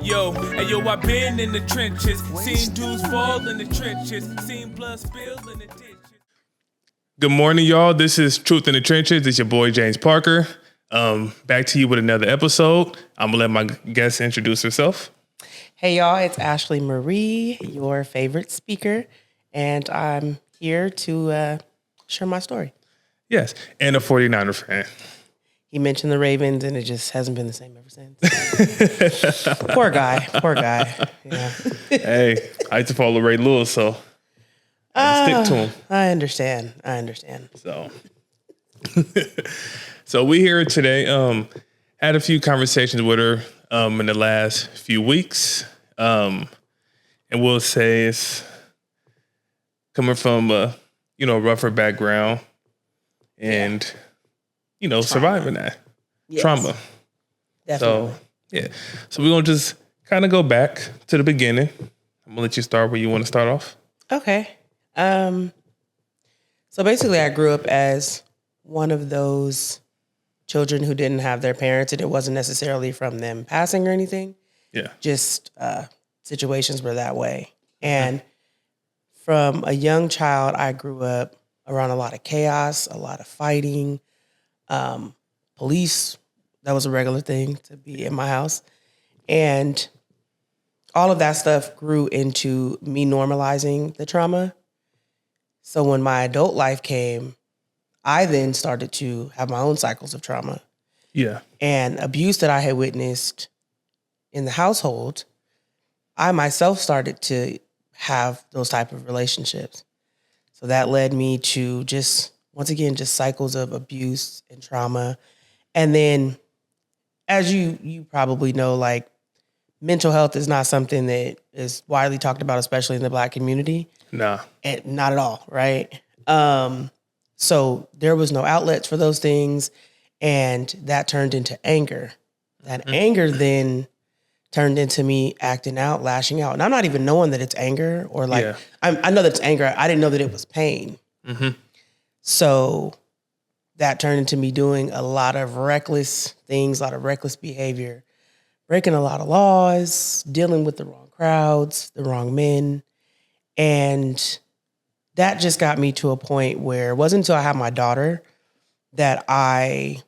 Yo, I've been in the trenches, seen dudes fall in the trenches, seen blood spill in the ditches. Good morning, y'all. This is Truth in the Trenches. It's your boy, James Parker. Back to you with another episode. I'm going to let my guest introduce herself. Hey, y'all. It's Ashley Marie, your favorite speaker, and I'm here to share my story. Yes, and a 49er fan. He mentioned the Ravens, and it just hasn't been the same ever since. Poor guy. Yeah. Hey, I used to follow Ray Lewis, so I stick to him. I understand. So we here today. Had a few conversations with her in the last few weeks, and we'll say it's coming from a rougher background, and surviving that trauma. Definitely. So we're gonna just kind of go back to the beginning. I'm gonna let you start where you want to start off. Okay. So basically, I grew up as one of those children who didn't have their parents, and it wasn't necessarily from them passing or anything. Yeah. Just situations were that way. And from a young child, I grew up around a lot of chaos, a lot of fighting, police. That was a regular thing to be in my house. And all of that stuff grew into me normalizing the trauma. So when my adult life came, I then started to have my own cycles of trauma. Yeah. And abuse that I had witnessed in the household, I myself started to have those type of relationships. So that led me to just cycles of abuse and trauma. And then, as you probably know, like, mental health is not something that is widely talked about, especially in the Black community. Nah. And not at all, right? So there was no outlets for those things, and that turned into anger. That anger then turned into me acting out, lashing out. And I'm not even knowing that it's anger, or like, I know that it's anger. I didn't know that it was pain. Mm-hmm. So that turned into me doing a lot of reckless things, a lot of reckless behavior, breaking a lot of laws, dealing with the wrong crowds, the wrong men. And that just got me to a point where it wasn't until I had my daughter that I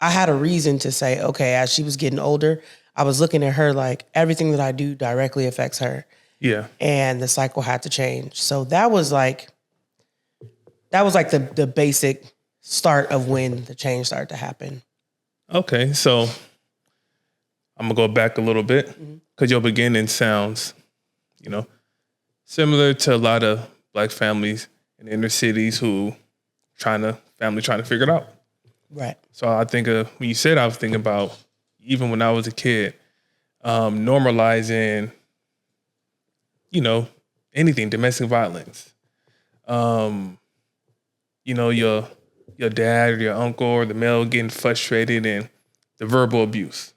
had a reason to say, okay, as she was getting older, I was looking at her like everything that I do directly affects her. Yeah. And the cycle had to change. So that was like the basic start of when the change started to happen. Okay, so I'm gonna go back a little bit because your beginning sounds, similar to a lot of Black families in inner cities who trying to figure it out. Right. So I think when you said, I was thinking about even when I was a kid, normalizing, anything, domestic violence. Your dad or your uncle or the male getting frustrated, and the verbal abuse.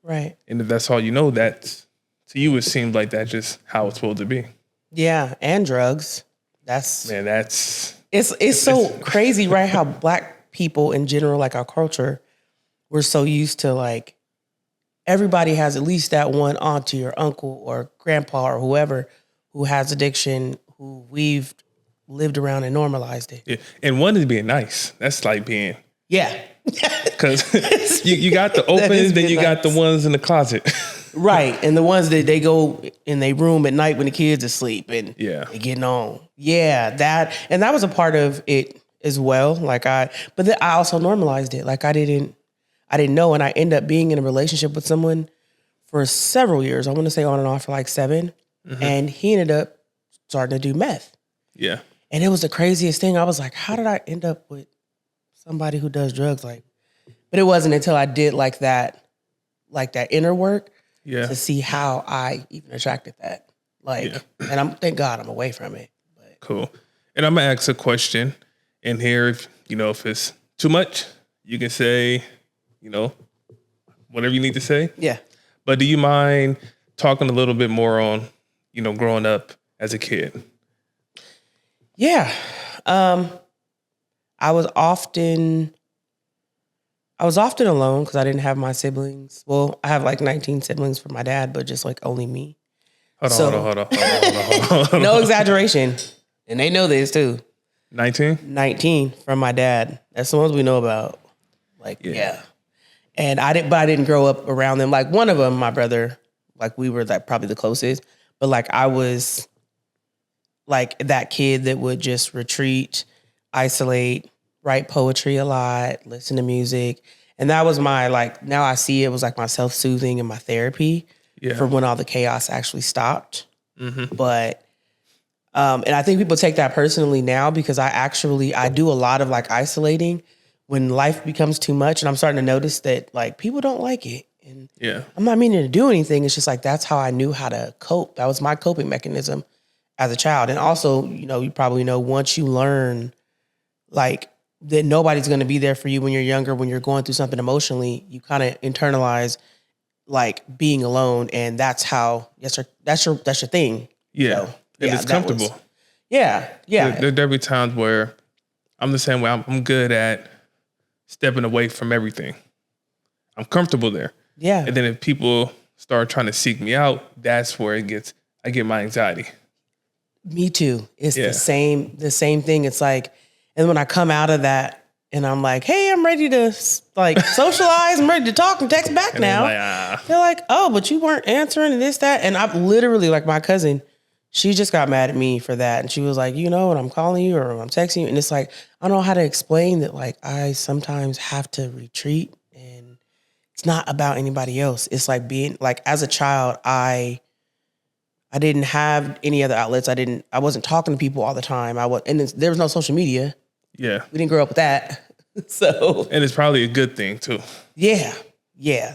Right. And if that's all you know, that's, to you, it seems like that's just how it's supposed to be. Yeah, and drugs. It's so crazy, right? How Black people in general, like our culture, we're so used to, like, everybody has at least that one auntie or uncle or grandpa or whoever who has addiction, who we've lived around and normalized it. Yeah. And one is being nice. That's like being... Yeah. Because you got the opens, then you got the ones in the closet. Right. And the ones that they go in their room at night when the kids are asleep and they're getting on. Yeah, that was a part of it as well. Like I also normalized it. Like I didn't know. And I ended up being in a relationship with someone for several years. I want to say on and off for like 7. Mm-hmm. And he ended up starting to do meth. Yeah. And it was the craziest thing. I was like, how did I end up with somebody who does drugs? Like, but it wasn't until I did like that inner work to see how I even attracted that. And thank God I'm away from it. But. Cool. And I'm gonna ask a question in here. If it's too much, you can say, whatever you need to say. Yeah. But do you mind talking a little bit more on, growing up as a kid? Yeah. I was often I was often alone because I didn't have my siblings. Well, I have like 19 siblings from my dad, but just like only me. Hold on, So- hold on. No exaggeration. And they know this too. 19? 19 from my dad. That's the ones we know about. Like, yeah. And I didn't grow up around them. Like one of them, my brother, like we were like probably the closest, but like I was like that kid that would just retreat, isolate, write poetry a lot, listen to music. And that was my, like, now I see it was like my self-soothing and my therapy for when all the chaos actually stopped. But, and I think people take that personally now because I do a lot of like isolating when life becomes too much. And I'm starting to notice that like people don't like it. And I'm not meaning to do anything. It's just like, that's how I knew how to cope. That was my coping mechanism as a child. And also, you know, you probably know once you learn like that nobody's going to be there for you when you're younger, when you're going through something emotionally, you kind of internalize like being alone. And that's how, that's your thing. Yeah. So, and it's comfortable. Yeah. There'll be times where I'm the same way. I'm good at stepping away from everything. I'm comfortable there. Yeah. And then if people start trying to seek me out, that's where I get my anxiety. Me too. It's the same thing. It's like, and when I come out of that and I'm like, hey, I'm ready to like socialize, I'm ready to talk and text back And now. They're like, oh, but you weren't answering and this, that. And I've literally, like my cousin, she just got mad at me for that. And she was like, you know, when I'm calling you or when I'm texting you. And it's like, I don't know how to explain that. Like I sometimes have to retreat and it's not about anybody else. It's like being like, as a child, I didn't have any other outlets. I wasn't talking to people all the time. And there was no social media. Yeah. We didn't grow up with that. So. And it's probably a good thing too. Yeah.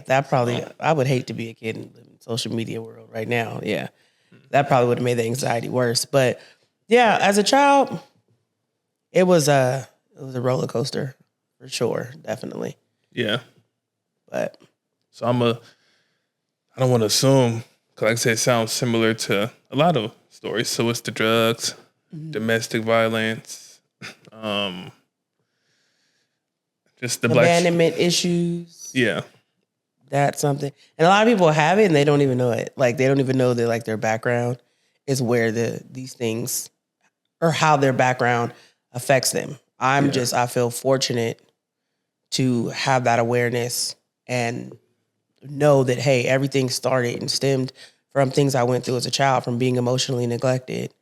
That probably, I would hate to be a kid in the social media world right now. Yeah. That probably would have made the anxiety worse. But yeah, as a child, it was a roller coaster for sure. Definitely. Yeah. But. So I don't want to assume, because like I said, it sounds similar to a lot of stories. So it's the drugs, domestic violence, just the abandonment issues. Yeah. That's something. And a lot of people have it and they don't even know it. Like they don't even know that like their background is where these things or how their background affects them. I feel fortunate to have that awareness and know that, hey, everything started and stemmed from things I went through as a child, from being emotionally neglected,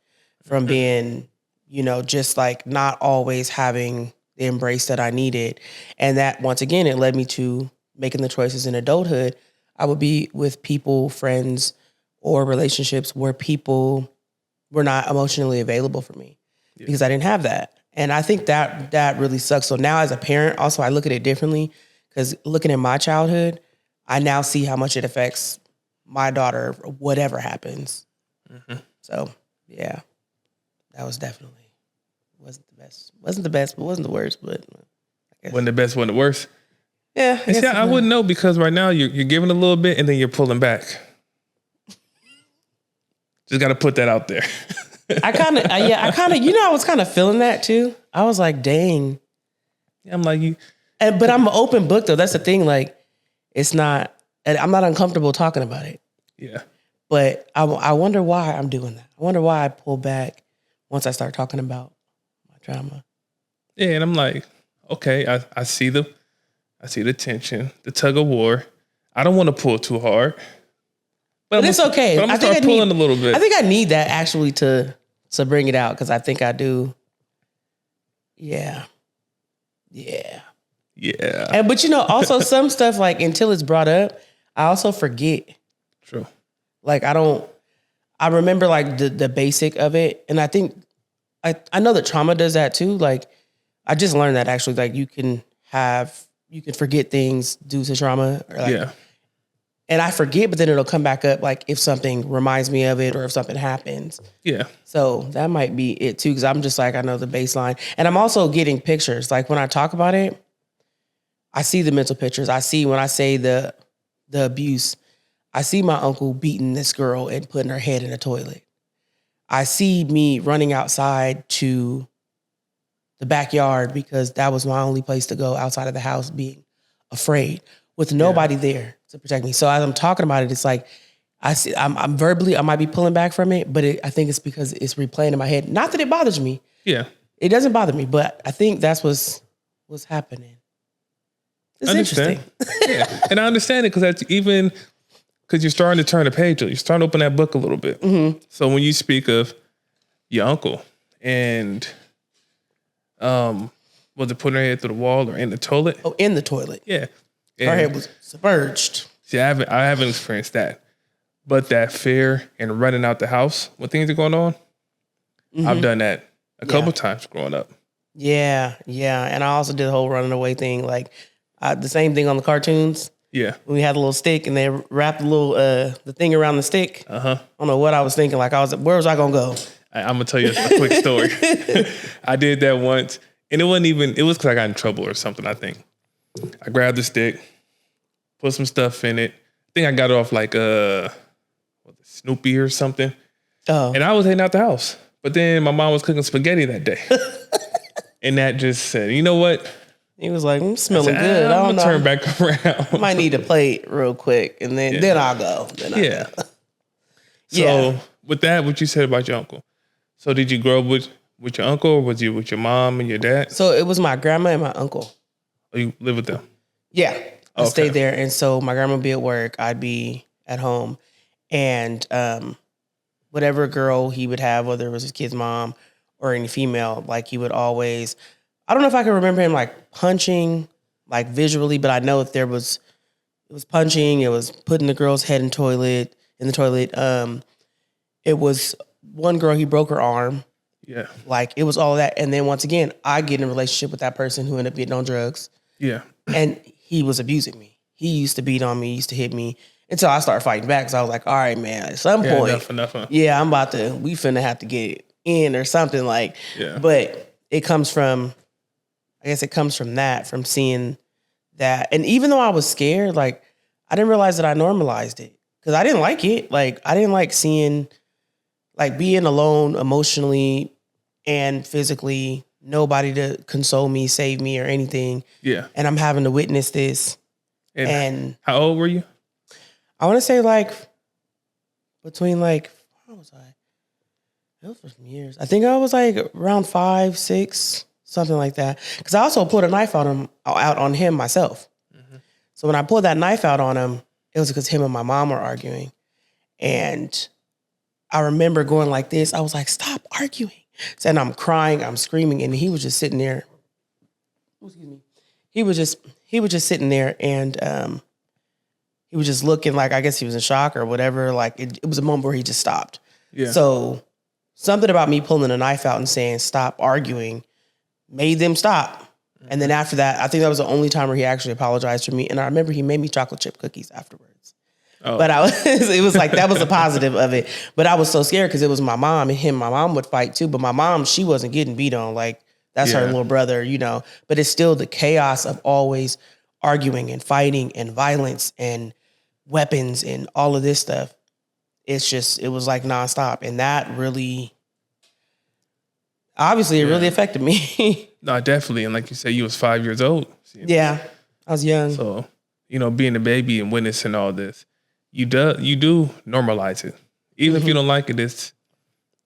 from being, you know, just like not always having the embrace that I needed. And that, once again, it led me to making the choices in adulthood. I would be with people, friends, or relationships where people were not emotionally available for me because I didn't have that. And I think that really sucks. So now as a parent, also I look at it differently because looking at my childhood, I now see how much it affects my daughter, whatever happens. So yeah, that was definitely wasn't the best, but wasn't the worst. But wasn't the best, wasn't the worst. Yeah, I wouldn't know because right now you're giving a little bit and then you're pulling back. Just got to put that out there. I kind of, you know, I was kind of feeling that too. I was like, dang. I'm like you, but I'm an open book though. That's the thing. Like, it's not. I'm not uncomfortable talking about it. Yeah. But I wonder why I'm doing that. I wonder why I pull back once I start talking about my trauma. Yeah, and I'm like, okay, I see the tension, the tug of war. I don't want to pull too hard. But it's okay. But I'm gonna start pulling a little bit. I think I need that actually to bring it out because I think I do. Yeah. And but you know, also some stuff like until it's brought up, I also forget. True. Like I remember like the basic of it, and I think I know that trauma does that too. Like I just learned that actually, like you can forget things due to trauma. Or like, and I forget, but then it'll come back up like if something reminds me of it or if something happens. Yeah. So that might be it too, because I'm just like, I know the baseline. And I'm also getting pictures. Like when I talk about it, I see the mental pictures. I see when I say the abuse, I see my uncle beating this girl and putting her head in a toilet. I see me running outside to the backyard because that was my only place to go outside of the house, being afraid with nobody there to protect me. So as I'm talking about it, it's like I'm verbally, I might be pulling back from it, but I think it's because it's replaying in my head. Not that it bothers me. Yeah. It doesn't bother me, but I think that's what's happening. It's interesting. Yeah. And I understand it because that's even because you're starting to turn the page. You're starting to open that book a little bit. Mm-hmm. So when you speak of your uncle and was it putting her head through the wall or in the toilet? Oh, in the toilet. Yeah. Her head was submerged. See, I haven't experienced that. But that fear and running out the house when things are going on, I've done that a couple times growing up. Yeah, yeah. And I also did the whole running away thing. Like the same thing on the cartoons. Yeah. When we had a little stick and they wrapped the little the thing around the stick. I don't know what I was thinking. Like where was I gonna go? I'm gonna tell you a quick story. I did that once, and it was because I got in trouble or something, I think. I grabbed the stick, put some stuff in it. I think I got it off like Snoopy or something. Oh. And I was heading out the house. But then my mom was cooking spaghetti that day. And that just said, you know what? He was like, I'm smelling good. I don't know. Turn back around. I might need a plate real quick, and then I'll go. Yeah. So with that, what you said about your uncle. So did you grow up with your uncle, or was you with your mom and your dad? So it was my grandma and my uncle. Or you live with them? Yeah. I stayed there. And so my grandma would be at work. I'd be at home. And whatever girl he would have, whether it was his kid's mom or any female, like he would always, I don't know if I can remember him like punching, like visually, but I know if it was punching, it was putting the girl's head in the toilet. It was one girl, he broke her arm. Yeah. Like it was all of that. And then once again, I get in a relationship with that person who ended up getting on drugs. Yeah. And he was abusing me. He used to beat on me, used to hit me. Until I started fighting back. So I was like, all right, man, at some point, enough. Yeah, we finna have to get it in or something like. Yeah. But it comes from that, from seeing that. And even though I was scared, like I didn't realize that I normalized it because I didn't like it. Like I didn't like seeing, like being alone emotionally and physically, nobody to console me, save me or anything. Yeah. And I'm having to witness this. And how old were you? I want to say like between like, how was I? It was for some years. I think I was like around 5, 6, something like that. Because I also pulled a knife out on him myself. Mm-hmm. So when I pulled that knife out on him, it was because him and my mom were arguing. And I remember going like this. I was like, stop arguing. And I'm crying, I'm screaming, and he was just sitting there. Excuse me. He was just sitting there and he was just looking like, I guess he was in shock or whatever. Like it was a moment where he just stopped. Yeah. So something about me pulling a knife out and saying, stop arguing, made them stop. Mm-hmm. And then after that, I think that was the only time where he actually apologized to me. And I remember he made me chocolate chip cookies afterwards. Oh. But it was like, that was a positive of it. But I was so scared because it was my mom and him. My mom would fight too, but my mom, she wasn't getting beat on. Like that's her little brother, you know, but it's still the chaos of always arguing and fighting and violence and weapons and all of this stuff. It was like nonstop. And that really, obviously it really affected me. No, definitely. And like you said, you was 5 years old. Yeah, I was young. So, being a baby and witnessing all this, you do normalize it. Even if you don't like it,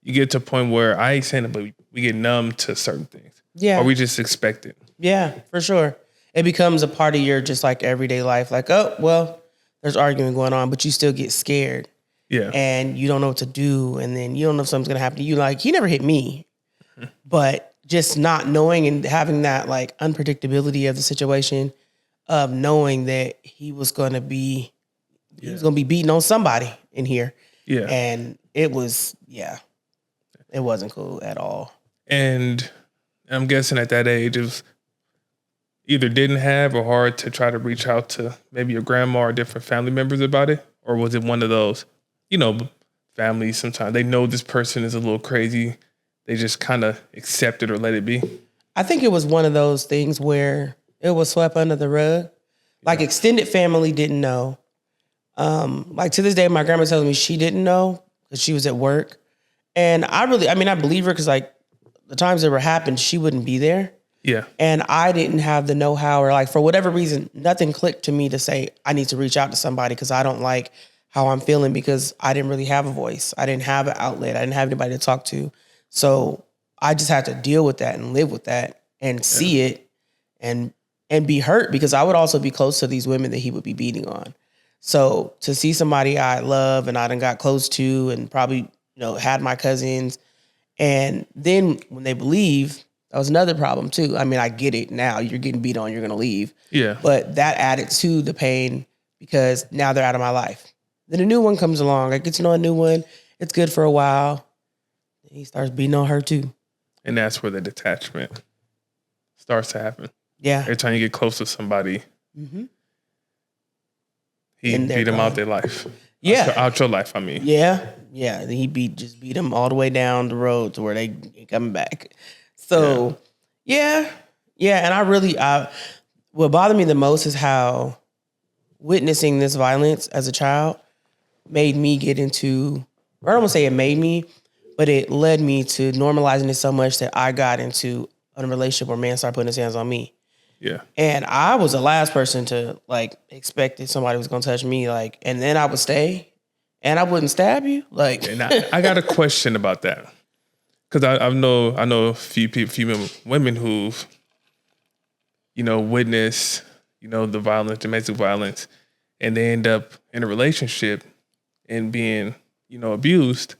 you get to a point where I ain't saying it, but we get numb to certain things. Yeah. Or we just expect it. Yeah, for sure. It becomes a part of your just like everyday life. Like, oh, well, there's arguing going on, but you still get scared. Yeah. And you don't know what to do. And then you don't know if something's going to happen to you. Like, he never hit me. Mm-hmm. But just not knowing and having that like unpredictability of the situation of knowing that he was going to be beating on somebody in here. Yeah. And it wasn't cool at all. And I'm guessing at that age, it was either didn't have or hard to try to reach out to maybe your grandma or different family members about it? Or was it one of those, families sometimes they know this person is a little crazy. They just kind of accept it or let it be? I think it was one of those things where it was swept under the rug. Like extended family didn't know. Like to this day, my grandma tells me she didn't know because she was at work. And I believe her because like the times that were happened, she wouldn't be there. Yeah. And I didn't have the know-how, or like for whatever reason, nothing clicked to me to say I need to reach out to somebody because I don't like how I'm feeling, because I didn't really have a voice. I didn't have an outlet. I didn't have anybody to talk to. So I just had to deal with that and live with that and see it and be hurt, because I would also be close to these women that he would be beating on. So to see somebody I love and I done got close to and probably, had my cousins, and then when they believe, that was another problem too. I mean, I get it now. You're getting beat on, you're going to leave. Yeah. But that added to the pain because now they're out of my life. Then a new one comes along. I get to know a new one. It's good for a while. He starts beating on her too. And that's where the detachment starts to happen. Yeah. Every time you get close to somebody, he And they're beat them out gone. their life. Yeah. Out your life, I mean. Yeah. Yeah. He beat them all the way down the road to where they ain't coming back. So yeah. And what bothered me the most is how witnessing this violence as a child made me get into, or I don't want to say it made me, but it led me to normalizing it so much that I got into a relationship where man started putting his hands on me. Yeah. And I was the last person to expect that somebody was gonna touch me, and then I would stay and I wouldn't stab you. And I got a question about that. Because I know a few people, few women who've, witnessed, the violence, domestic violence, and they end up in a relationship and being, abused.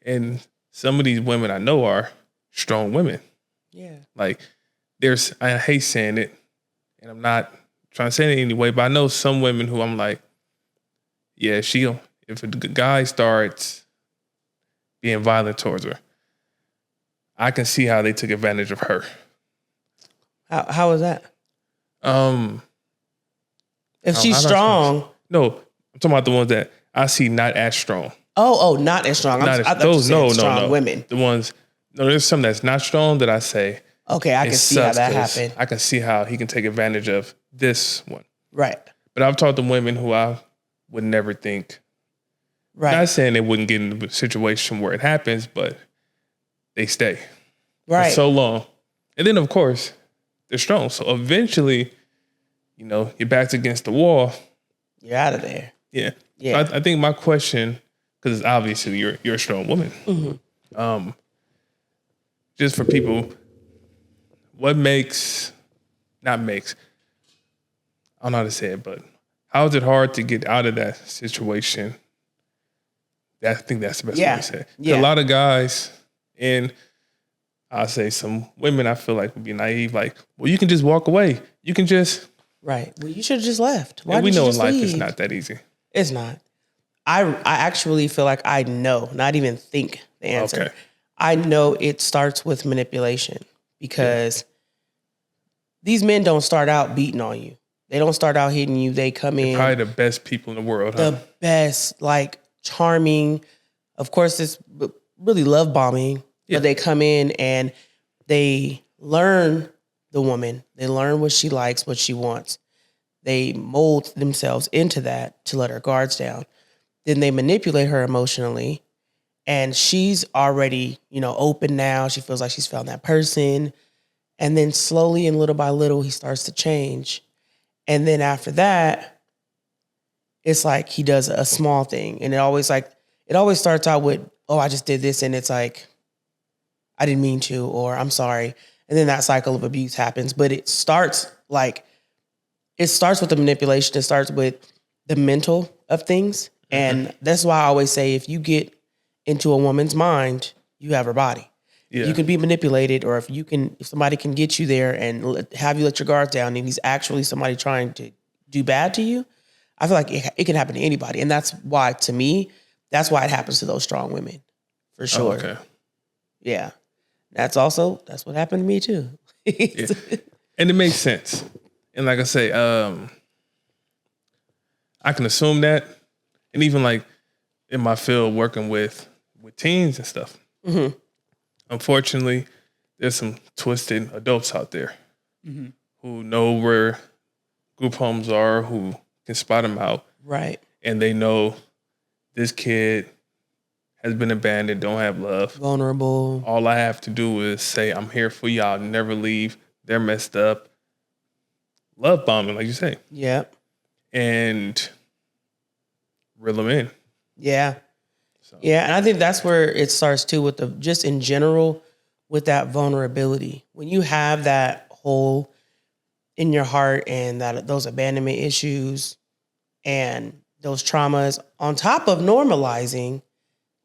And some of these women I know are strong women. Yeah. I hate saying it, and I'm not trying to say it anyway, but I know some women who I'm like, yeah, if a guy starts being violent towards her, I can see how they took advantage of her. How is that? If she's I'm strong. No, I'm talking about the ones that I see not as strong. Oh, not as strong. I thought you said strong women. The ones, there's some that's not strong that I say, okay, I can see how that happened. I can see how he can take advantage of this one. Right. But I've talked to women who I would never think. Right. Not saying they wouldn't get in a situation where it happens, but they stay right. for so long. And then, of course, they're strong. So eventually, your back's against the wall. You're out of there. Yeah. So I think my question, because obviously you're a strong woman. Mm-hmm. Just for people, what I don't know how to say it, but how is it hard to get out of that situation? I think that's the best way to say it. Yeah. A lot of guys, and I'll say some women I feel like would be naive, well, you can just walk away. You can just... Right. Well, you should have just left. Why and we did you know in just life leave? it's not that easy. It's not. I actually feel like I know, not even think the answer. Okay. I know it starts with manipulation, because these men don't start out beating on you. They don't start out hitting you. They come in. Probably the best people in the world. The best, charming. Of course, it's really love bombing. Yeah. But they come in and they learn the woman. They learn what she likes, what she wants. They mold themselves into that to let her guards down. Then they manipulate her emotionally, and she's already, open now. She feels like she's found that person. And then slowly and little by little, he starts to change. And then after that, it's like he does a small thing. And it always starts out with, oh, I just did this. And it's like, I didn't mean to, or I'm sorry. And then that cycle of abuse happens. But it starts with the manipulation. It starts with the mental of things. And that's why I always say, if you get into a woman's mind, you have her body. Yeah. You can be manipulated, or if somebody can get you there and have you let your guard down, and he's actually somebody trying to do bad to you, I feel like it can happen to anybody. And that's why, to me, that's why it happens to those strong women, for sure. Oh, okay. Yeah. That's what happened to me too. Yeah. And it makes sense. And like I say, I can assume that. And even in my field working with teens and stuff, unfortunately, there's some twisted adults out there who know where group homes are, who can spot them out. Right. And they know this kid has been abandoned, don't have love. Vulnerable. All I have to do is say, I'm here for y'all, never leave. they're messed up, love bombing, like you say, Yeah. and reel them in. Yeah. So, Yeah. And I think that's where it starts too with the, just in general, with that vulnerability. When you have that hole in your heart and that those abandonment issues and those traumas on top of normalizing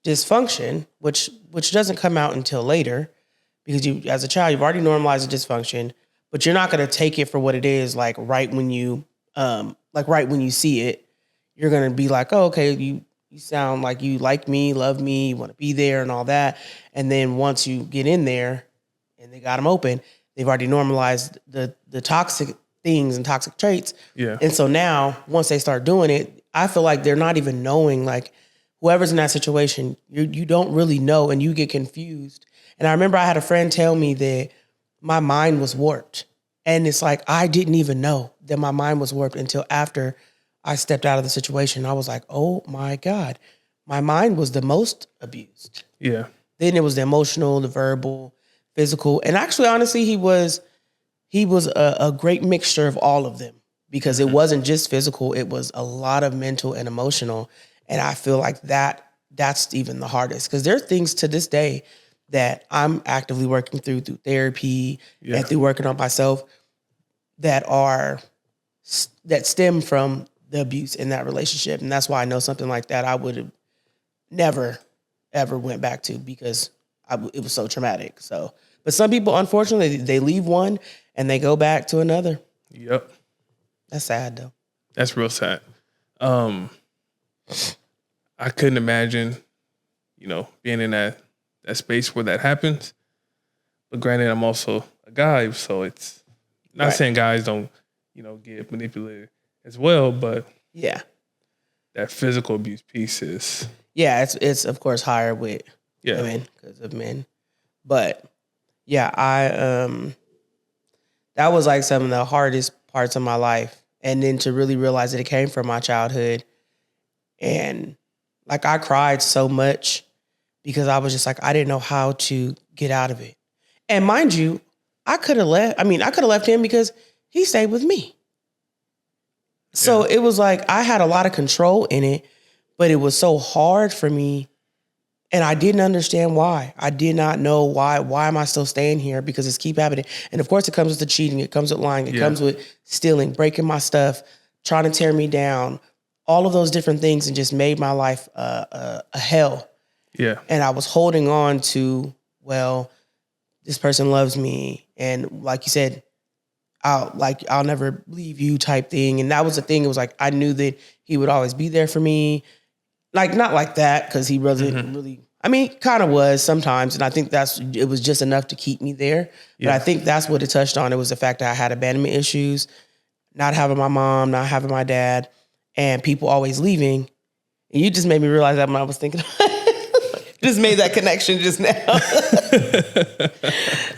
dysfunction, which doesn't come out until later, because you, as a child, you've already normalized the dysfunction, but you're not going to take it for what it is. Like right when you see it, you're going to be like, oh, okay, you sound like you like me, love me, you want to be there and all that. And then once you get in there and they got them open, they've already normalized the toxic things and toxic traits. yeah. And so now once they start doing it, I feel like they're not even knowing, like whoever's in that situation, you don't really know and you get confused. And I remember I had a friend tell me that my mind was warped. And it's like, I didn't even know that my mind was warped until after I stepped out of the situation. I was like, oh my God, my mind was the most abused. Yeah. Then it was the emotional, the verbal, physical. And actually, honestly, he was a great mixture of all of them, because it wasn't just physical. It was a lot of mental and emotional. And I feel like that's even the hardest, because there are things to this day that I'm actively working through therapy and through working on myself that stem from the abuse in that relationship. And that's why I know something like that I would have never, ever went back to, because it was so traumatic. So, but some people, unfortunately, they leave one and they go back to another. Yep. That's sad though. That's real sad. I couldn't imagine, being in that space where that happens. But granted, I'm also a guy, so it's not saying guys don't, get manipulated as well, but yeah, that physical abuse piece is it's of course higher with women because of men. But yeah, that was like some of the hardest parts of my life. And then to really realize that it came from my childhood. And like I cried so much because I was just like, I didn't know how to get out of it. And mind you, I could have left him because he stayed with me. So it was like I had a lot of control in it, but it was so hard for me. And I didn't understand why. I did not know why. Why am I still staying here? Because it's keep happening. And of course, it comes with the cheating. It comes with lying. It comes with stealing, breaking my stuff, trying to tear me down. All of those different things, and just made my life a hell. Yeah. And I was holding on to, well, this person loves me, and like you said, I'll never leave you type thing. And that was the thing. It was like I knew that he would always be there for me. Like not like that, because he wasn't really. I mean, kind of was sometimes, and I think it was just enough to keep me there. But I think that's what it touched on. It was the fact that I had abandonment issues, not having my mom, not having my dad, and people always leaving. And you just made me realize that when I was thinking. Just made that connection just now.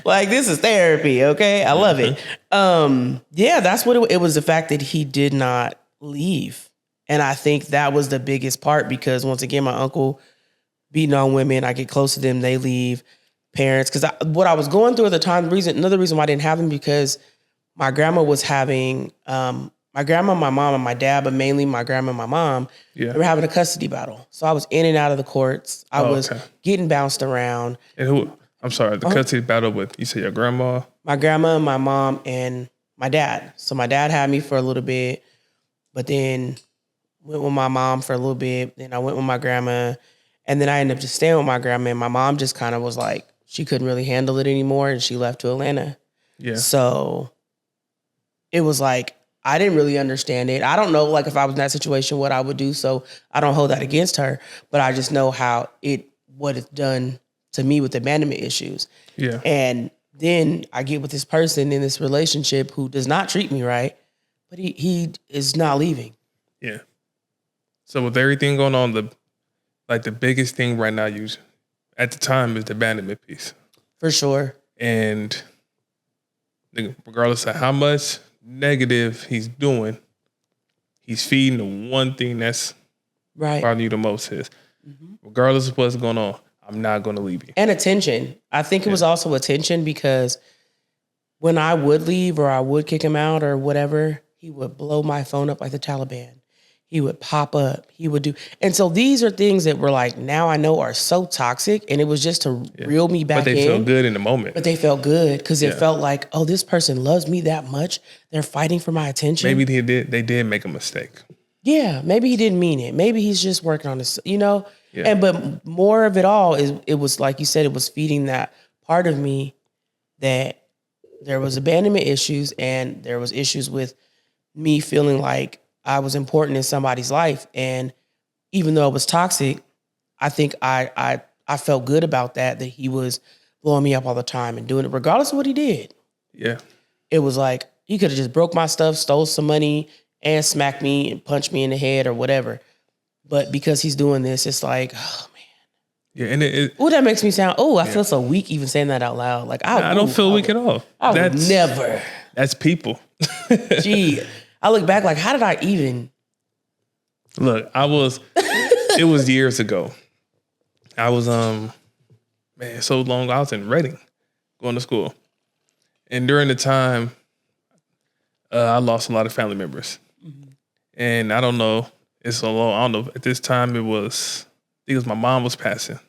Like, this is therapy, okay? I love it. That's what it was, the fact that he did not leave. And I think that was the biggest part, because once again, my uncle beating on women, I get close to them, they leave. Parents, because what I was going through at the time, another reason why I didn't have him, because my grandma was having, my grandma, my mom, and my dad, but mainly my grandma and my mom, they were having a custody battle. So I was in and out of the courts. I was getting bounced around. And who? I'm sorry, the custody battle with, you said your grandma? My grandma, my mom, and my dad. So my dad had me for a little bit, but then went with my mom for a little bit. Then I went with my grandma, and then I ended up just staying with my grandma. And my mom just kind of was like, she couldn't really handle it anymore, and she left to Atlanta. Yeah. So it was like, I didn't really understand it. I don't know, like, if I was in that situation, what I would do. So I don't hold that against her, but I just know what it's done to me with abandonment issues. Yeah. And then I get with this person in this relationship who does not treat me right, but he is not leaving. Yeah. So with everything going on, the biggest thing right now, at the time, is the abandonment piece. For sure. And regardless of how much negative he's doing, he's feeding the one thing that's bothering you the most is, regardless of what's going on, I'm not going to leave you. And attention. I think it was also attention, because when I would leave or I would kick him out or whatever, he would blow my phone up like the Taliban. He would pop up. He would do. And so these are things that were like, now I know are so toxic. And it was just to reel me back in. But they felt good in the moment. But they felt good because it felt like, oh, this person loves me that much. They're fighting for my attention. Maybe they did make a mistake. Yeah, maybe he didn't mean it. Maybe he's just working on this, Yeah. Yeah. But more of it all is, it was like you said, it was feeding that part of me that there was abandonment issues and there was issues with me feeling like I was important in somebody's life. And even though it was toxic, I think I felt good about that he was blowing me up all the time and doing it regardless of what he did. Yeah. It was like, he could have just broke my stuff, stole some money, and smacked me and punched me in the head or whatever. But because he's doing this, it's like, oh man. Yeah, and that makes me sound, I feel so weak even saying that out loud. Like I don't feel weak at all. I would never. That's people. Gee, I look back like, how did I even? Look, it was years ago. I was, so long, I was in Reading going to school. And during the time, I lost a lot of family members. Mm-hmm. And I don't know, it's so long, I don't know, at this time I think it was my mom was passing,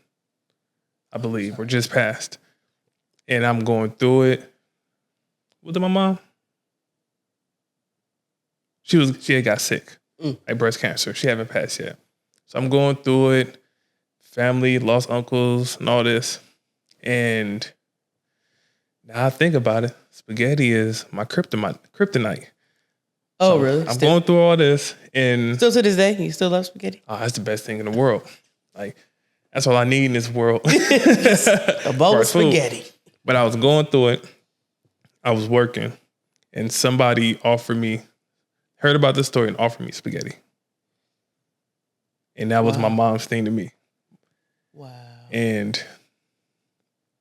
I believe, or just passed. And I'm going through it. Was it my mom? She had got sick, like breast cancer. She haven't passed yet. So I'm going through it. Family, lost uncles, and all this. And now I think about it, spaghetti is my kryptonite. Oh, so really? I'm going through all this, and still to this day, you still love spaghetti? Oh, that's the best thing in the world. Like, that's all I need in this world. A bowl of spaghetti. But I was going through it. I was working, and somebody heard about this story and offered me spaghetti. And that was my mom's thing to me. Wow. And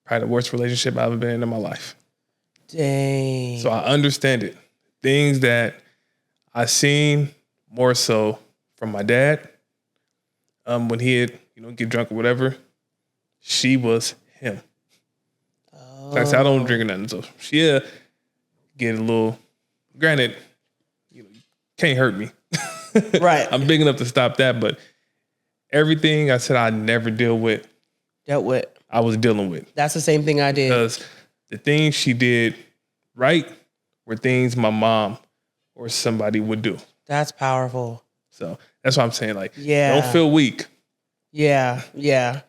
probably the worst relationship I've ever been in my life. Dang. So I understand it. Things that I seen more so from my dad, when he'd, get drunk or whatever, she was him. Oh. Like I said, I don't drink or nothing, so she'll get a little, granted, can't hurt me. Right. I'm big enough to stop that, but everything I said I never dealt with, I was dealing with. That's the same thing I did. Because the things she did right were things my mom or somebody would do. That's powerful. So that's what I'm saying. Like, don't feel weak. Yeah. Because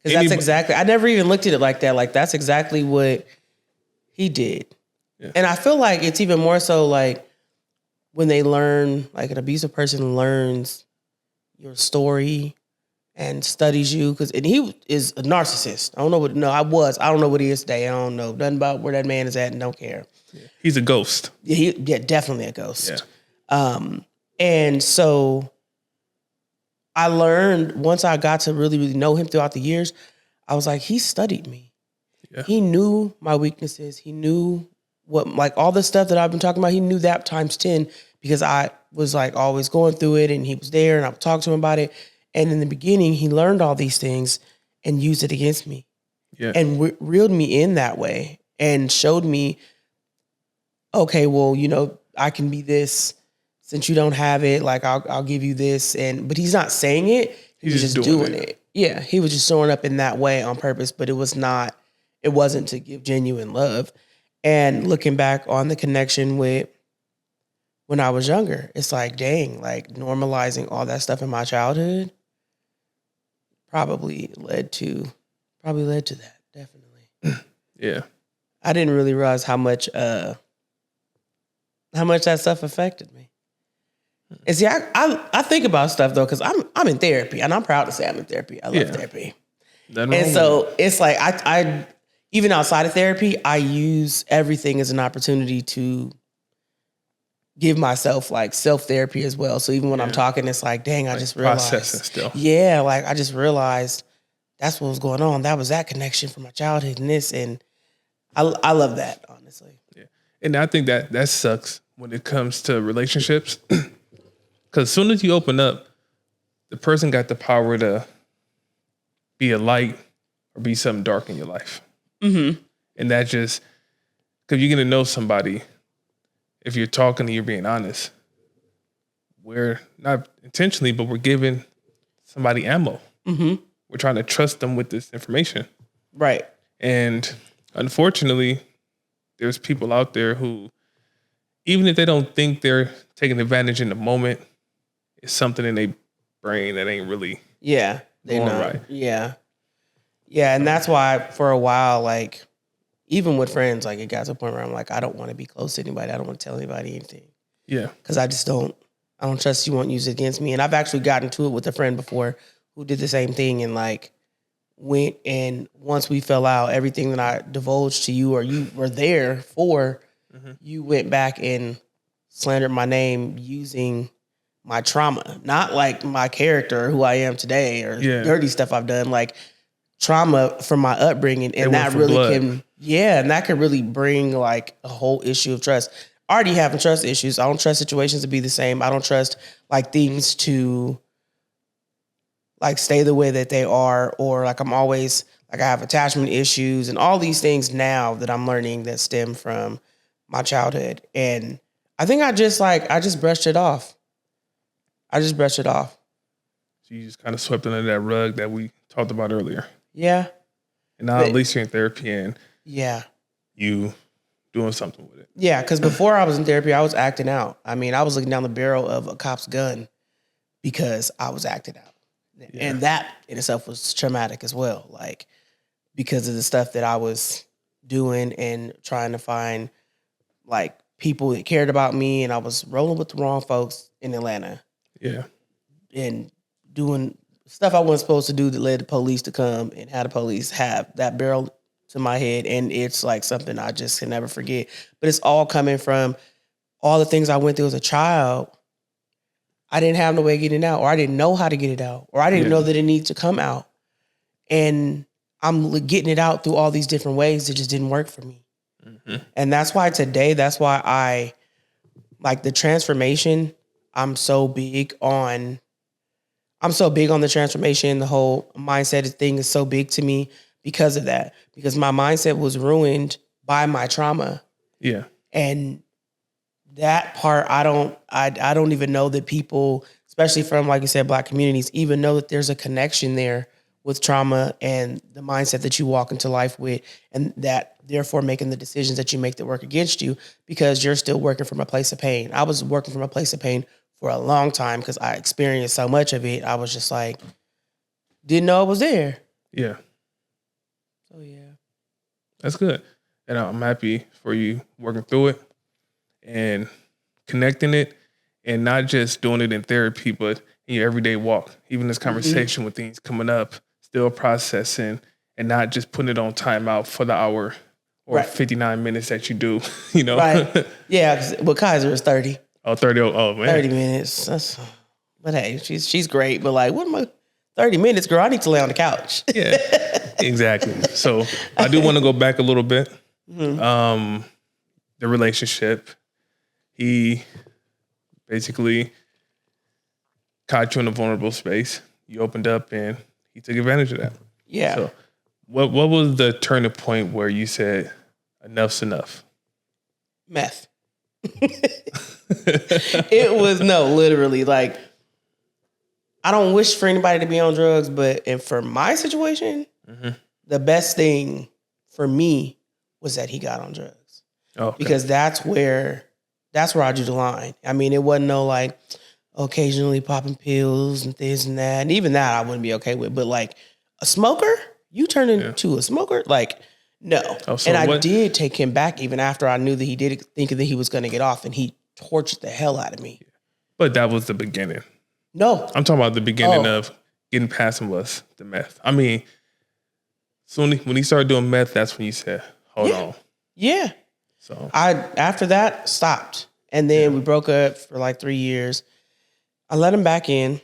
that's exactly, I never even looked at it like that. Like, that's exactly what he did. Yeah. And I feel like it's even more so like when they learn, like an abusive person learns your story and studies you, and he is a narcissist. I don't know what he is today. I don't know nothing about where that man is at and don't care. Yeah. He's a ghost. Yeah, definitely a ghost. Yeah. And so I learned once I got to really, really know him throughout the years, I was like, he studied me. Yeah. He knew my weaknesses. He knew like all the stuff that I've been talking about, he knew that times 10 because I was like always going through it and he was there and I would talk to him about it. And in the beginning, he learned all these things and used it against me. Yeah. And reeled me in that way and showed me, okay, well, I can be this since you don't have it. Like, I'll give you this. But he's not saying it. He was just doing it. Yeah. He was just showing up in that way on purpose, but it wasn't to give genuine love. And looking back on the connection with when I was younger, it's like, dang, like normalizing all that stuff in my childhood probably led to that, definitely. Yeah. I didn't really realize how much that stuff affected me. And see, I think about stuff though, because I'm in therapy, and I'm proud to say I'm in therapy. I love therapy. And so it's like I even outside of therapy, I use everything as an opportunity to give myself like self-therapy as well. So even when I'm talking, it's like, dang, I just realized. Processing still. Yeah, like I just realized that's what was going on. That was that connection from my childhood and this. And I love that, honestly. Yeah. And I think that sucks when it comes to relationships. Because as soon as you open up, the person got the power to be a light or be something dark in your life. Mm-hmm. And that just Because you're going to know somebody if you're talking and you're being honest. We're not intentionally, but we're giving somebody ammo. Mm-hmm. We're trying to trust them with this information. Right. And unfortunately, there's people out there who, even if they don't think they're taking advantage in the moment, it's something in their brain that ain't really Yeah. They going know. right. Yeah. Yeah. And that's why for a while, like, even with friends, like, it got to a point where I'm like, I don't want to be close to anybody. I don't want to tell anybody anything. Yeah. Because I don't trust you won't use it against me. And I've actually gotten to it with a friend before who did the same thing and like went and once we fell out, everything that I divulged to you or you were there for, you went back and slandered my name using my trauma, not like my character, who I am today or dirty stuff I've done, like trauma from my upbringing. And that really and that can really bring like a whole issue of trust. Already having trust issues. I don't trust situations to be the same. I don't trust like things to like stay the way that they are, or like I'm always like I have attachment issues and all these things now that I'm learning that stem from my childhood. And I think I just brushed it off. So you just kind of swept under that rug that we talked about earlier. Yeah. And now at least you're in therapy and you doing something with it. Yeah, because before I was in therapy, I was acting out. I mean, I was looking down the barrel of a cop's gun because I was acting out. Yeah. And that in itself was traumatic as well, like because of the stuff that I was doing and trying to find like people that cared about me, and I was rolling with the wrong folks in Atlanta. Yeah. And doing stuff I wasn't supposed to do that led the police to come and had the police have that barrel to my head. And it's like something I just can never forget. But it's all coming from all the things I went through as a child. I didn't have no way of getting it out, or I didn't know how to get it out, or I didn't know that it needed to come out. And I'm getting it out through all these different ways that just didn't work for me. Mm-hmm. And that's why today, I like the transformation. I'm so big on the transformation. The whole mindset thing is so big to me because of that. Because my mindset was ruined by my trauma. Yeah. And that part, I don't even know that people, especially from, like you said, Black communities, even know that there's a connection there with trauma and the mindset that you walk into life with, and that therefore making the decisions that you make that work against you because you're still working from a place of pain. I was working from a place of pain for a long time because I experienced so much of it. I was just like, didn't know it was there. Yeah. So yeah. That's good. And I'm happy for you working through it and connecting it, and not just doing it in therapy, but in your everyday walk. Even this conversation with things coming up, still processing and not just putting it on timeout for the hour or 59 minutes that you do, you know? Right. Yeah, well, Kaiser is 30. Oh, 30. Oh, man. 30 minutes. But hey, she's great. But like, what am I? 30 minutes, girl, I need to lay on the couch. Yeah, exactly. So I do want to go back a little bit. The relationship. He basically caught you in a vulnerable space. You opened up and he took advantage of that. Yeah. So what was the turning point where you said, enough's enough? Meth. It was, literally, like, I don't wish for anybody to be on drugs, but for my situation, the best thing for me was that he got on drugs. Okay. Because that's where I drew the line. I mean, it wasn't no like occasionally popping pills and this and that. And even that I wouldn't be okay with. But like a smoker, you turn into a smoker? Like, no. Oh, so I did take him back even after I knew that he did it, thinking that he was going to get off, and he tortured the hell out of me. But that was the beginning. No. I'm talking about the beginning of getting past him was the meth. I mean, when he started doing meth, that's when you said, hold on. Yeah. So after that, stopped. And then we broke up for like 3 years. I let him back in.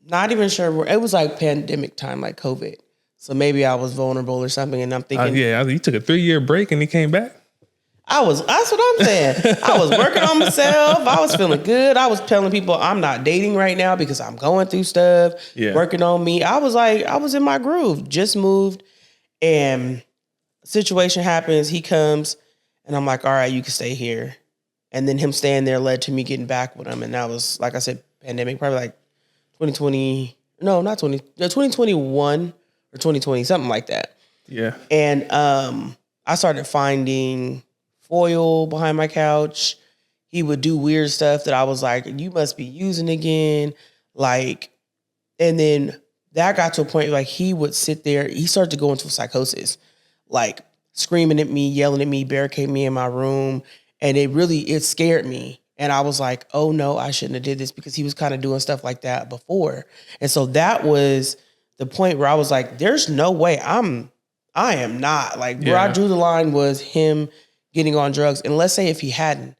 Not even sure it was like pandemic time, like COVID. So maybe I was vulnerable or something. And I'm thinking, he took a 3-year break and he came back. That's what I'm saying. I was working on myself. I was feeling good. I was telling people I'm not dating right now because I'm going through stuff, working on me. I was in my groove, just moved. And situation happens, he comes, and I'm like, all right, you can stay here. And then him staying there led to me getting back with him. And that was, like I said, pandemic, probably like 2020, no, not 20, 2021 or 2020, something like that. Yeah. And I started finding foil behind my couch. He would do weird stuff that I was like, you must be using again. Like, and then that got to a point like he would sit there. He started to go into psychosis, like screaming at me, yelling at me, barricade me in my room. And it scared me. And I was like, oh no, I shouldn't have did this, because he was kind of doing stuff like that before. And so that was the point where I was like, there's no way I am not. Like, where I drew the line was him getting on drugs. And let's say if he hadn't,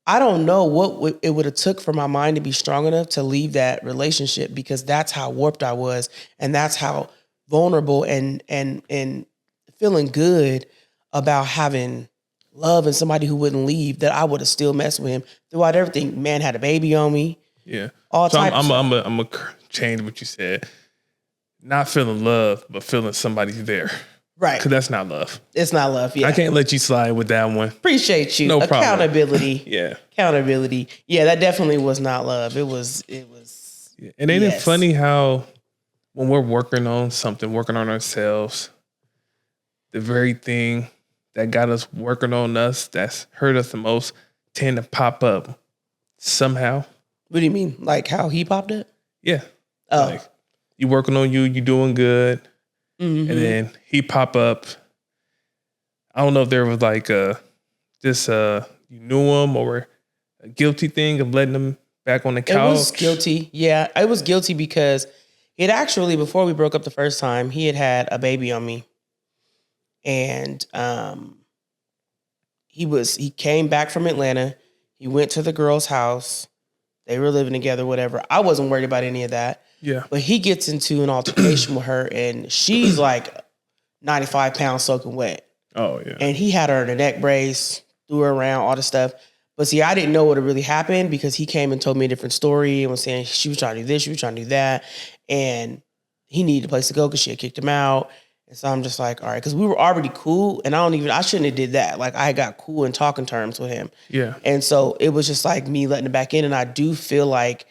I don't know what it would have took for my mind to be strong enough to leave that relationship, because that's how warped I was. And that's how vulnerable and feeling good about having love and somebody who wouldn't leave, that I would have still messed with him throughout everything. Man had a baby on me. Yeah. All so types. I'm gonna change what you said. Not feeling love, but feeling somebody's there. Right. Because that's not love. It's not love. Yeah. I can't let you slide with that one. Appreciate you. No problem. Accountability. Yeah. Accountability. Yeah, that definitely was not love. It was. Yeah. And ain't it funny how when we're working on something, working on ourselves, the very thing that got us working on us, that's hurt us the most, tend to pop up somehow. What do you mean? Like how he popped up? Yeah. Oh. Like, you working on you doing good. Mm-hmm. And then he pop up. I don't know if there was like you knew him, or a guilty thing of letting him back on the couch. It was guilty. Yeah, I was guilty because it actually, before we broke up the first time, he had a baby on me. And he came back from Atlanta. He went to the girl's house. They were living together, whatever. I wasn't worried about any of that. Yeah. But he gets into an altercation with her, and she's like 95 pounds soaking wet. Oh, yeah. And he had her in a neck brace, threw her around, all the stuff. But see, I didn't know what had really happened, because he came and told me a different story and was saying she was trying to do this, she was trying to do that. And he needed a place to go because she had kicked him out. And so I'm just like, all right, because we were already cool, and I shouldn't have did that. Like, I got cool in talking terms with him. Yeah. And so it was just like me letting it back in. And I feel like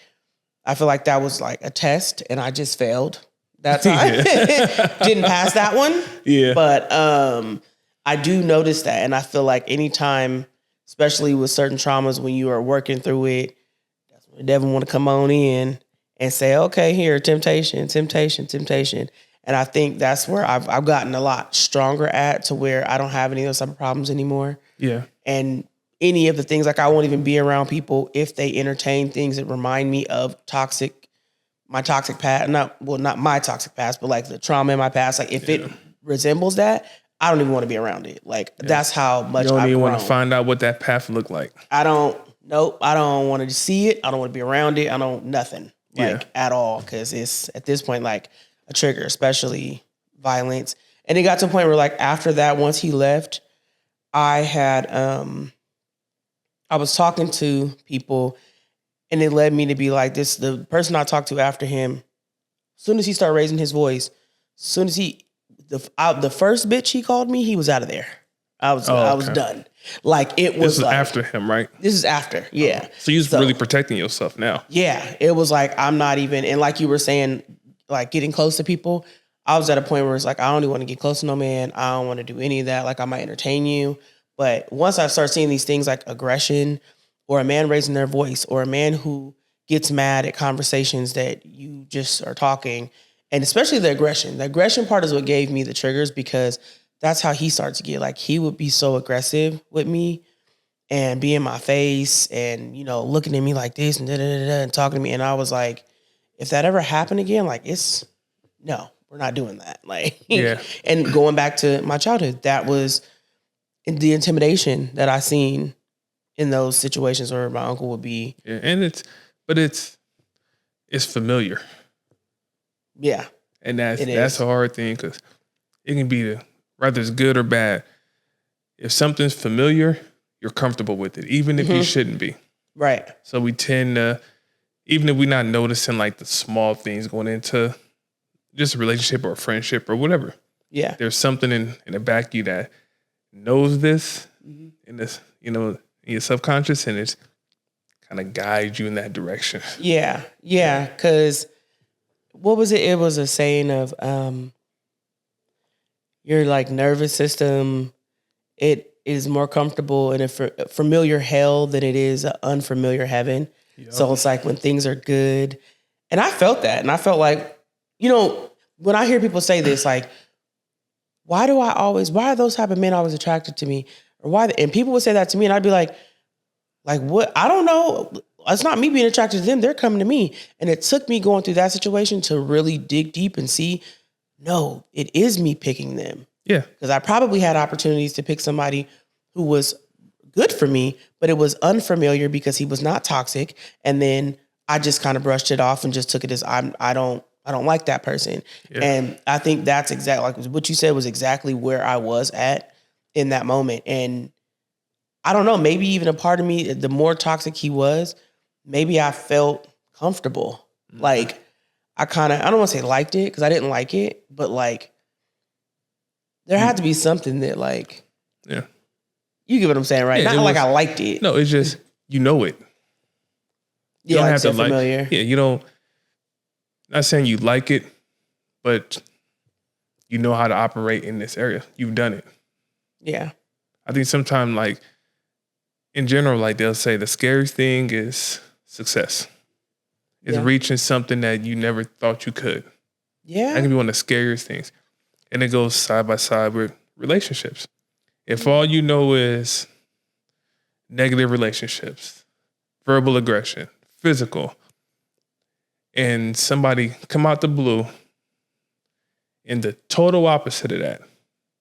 that was like a test, and I just failed that time. Didn't pass that one. Yeah. But I do notice that. And I feel like anytime, especially with certain traumas, when you are working through it, that's when the devil want to come on in and say, okay, here, temptation. And I think that's where I've gotten a lot stronger at, to where I don't have any of those type of problems anymore. Yeah. And any of the things, like I won't even be around people if they entertain things that remind me of my toxic past. Not my toxic past, but like the trauma in my past. Like if it resembles that, I don't even want to be around it. Like that's how much you don't I've even grown. want to find out what that path looked like. I don't want to see it. I don't want to be around it. Nothing at all. Cause it's at this point, like a trigger, especially violence. And it got to a point where like after that, once he left, I had, I was talking to people, and it led me to be like this. The person I talked to after him, as soon as he started raising his voice, the first bitch he called me, he was out of there. I was done. Like it was. This is like, after him, right? This is after, yeah. So you're really protecting yourself now. Yeah, it was like I'm not even, and like you were saying, like getting close to people. I was at a point where it's like I don't even want to get close to no man. I don't want to do any of that. Like I might entertain you. But once I start seeing these things like aggression, or a man raising their voice, or a man who gets mad at conversations that you just are talking, and especially the aggression part is what gave me the triggers, because that's how he started to get. Like he would be so aggressive with me and be in my face and, looking at me like this and and talking to me. And I was like, if that ever happened again, like no, we're not doing that. Like, yeah. And going back to my childhood, that was the intimidation that I seen in those situations where my uncle would be. Yeah, and it's familiar. Yeah. And that's a hard thing, because it can be whether it's good or bad. If something's familiar, you're comfortable with it, even if you shouldn't be. Right. So we tend to, even if we're not noticing like the small things going into just a relationship or a friendship or whatever, Yeah. There's something in the back of you that knows this in this, in your subconscious, and it's kind of guides you in that direction. Yeah. Yeah. Because what was it? It was a saying of your like nervous system, it is more comfortable in a familiar hell than it is an unfamiliar heaven. Yep. So it's like when things are good. And I felt that. And I felt like, when I hear people say this, like, why are those type of men always attracted to me? Or why? And people would say that to me, and I'd be like, what? I don't know. It's not me being attracted to them. They're coming to me. And it took me going through that situation to really dig deep and see, no, it is me picking them. Yeah. Because I probably had opportunities to pick somebody who was good for me, but it was unfamiliar because he was not toxic. And then I just kind of brushed it off and just took it as I don't like that person. Yeah. And I think that's exactly like what you said was exactly where I was at in that moment. And I don't know, maybe even a part of me, the more toxic he was, maybe I felt comfortable. Mm-hmm. Like I don't want to say liked it because I didn't like it, but like there had to be something that like, yeah, you get what I'm saying, right? Yeah, not like I liked it. No, it's just, it. You don't have to like, familiar. Yeah, you don't, not saying you like it, but you know how to operate in this area. You've done it. Yeah. I think sometimes like in general, like they'll say the scariest thing is success. It's reaching something that you never thought you could. Yeah. That can be one of the scariest things. And it goes side by side with relationships. If all you know is negative relationships, verbal aggression, physical, and somebody come out the blue in the total opposite of that,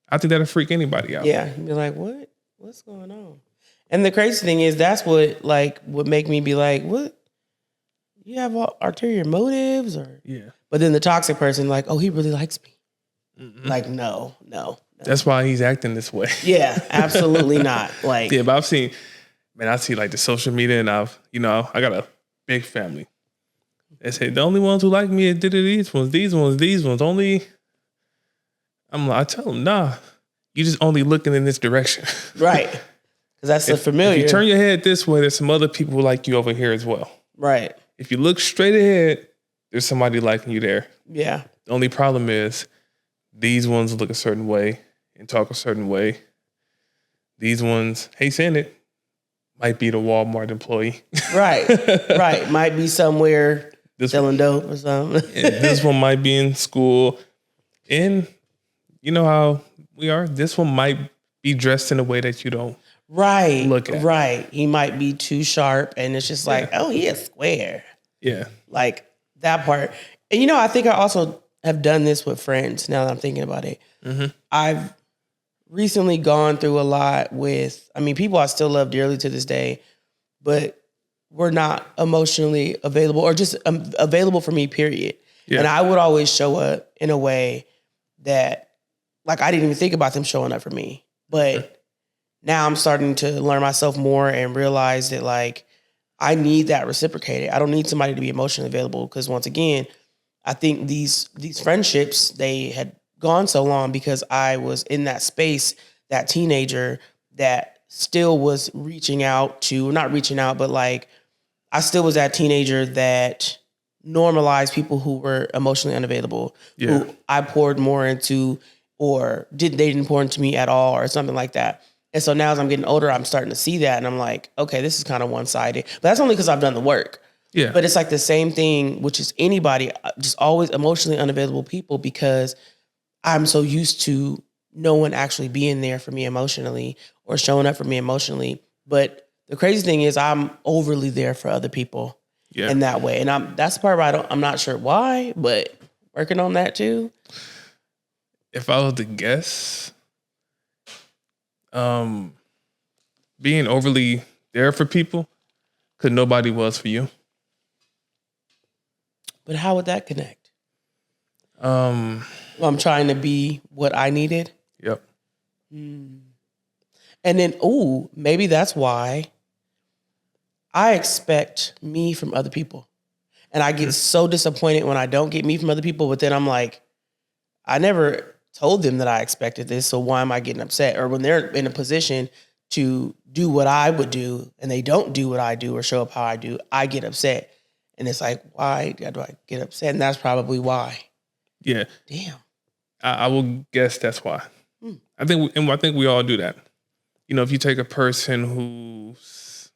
I think that'll freak anybody out. Yeah. You'd be like, what? What's going on? And the crazy thing is that's what would make me be like, what? You have ulterior motives? Or yeah. But then the toxic person, like, oh, he really likes me. Mm-hmm. Like, no. That's why he's acting this way. Yeah, absolutely not. Like, yeah, but I see like the social media, and I got a big family. They say the only ones who like me are these ones. Only, I tell them, nah, you just only looking in this direction. Right. Because that's the familiar. If you turn your head this way, there's some other people who like you over here as well. Right. If you look straight ahead, there's somebody liking you there. Yeah. The only problem is these ones look a certain way and talk a certain way. These ones, hey, saying it, might be the Walmart employee. Right. Right. Might be somewhere selling dope or something. This one might be in school. And you know how we are? This one might be dressed in a way that you don't look at. Right. He might be too sharp and it's just like, oh, he is square. Yeah. Like that part. And I think I also have done this with friends now that I'm thinking about it. Mm-hmm. I've recently gone through a lot with, people I still love dearly to this day, but we're not emotionally available or just available for me, period. Yeah. And I would always show up in a way that like I didn't even think about them showing up for me. But now I'm starting to learn myself more and realize that like I need that reciprocated. I don't need somebody to be emotionally available because once again, I think these friendships, they had gone so long because I was in that space, that teenager that still was not reaching out, but like I still was that teenager that normalized people who were emotionally unavailable, who I poured more into or they didn't pour into me at all or something like that. And so now as I'm getting older, I'm starting to see that and I'm like, okay, this is kind of one-sided. But that's only because I've done the work. Yeah. But it's like the same thing, which is anybody, just always emotionally unavailable people because I'm so used to no one actually being there for me emotionally or showing up for me emotionally. But the crazy thing is I'm overly there for other people in that way. And that's the part where I'm not sure why, but working on that too. If I was to guess, being overly there for people because nobody was for you. But how would that connect? Well, I'm trying to be what I needed. Yep. And then, maybe that's why I expect me from other people. And I get so disappointed when I don't get me from other people. But then I'm like, I never told them that I expected this, so why am I getting upset? Or when they're in a position to do what I would do and they don't do what I do or show up how I do, I get upset. And it's like, why do I get upset? And that's probably why. Yeah. Damn. I will guess that's why. I think we all do that. You know, if you take a person who's,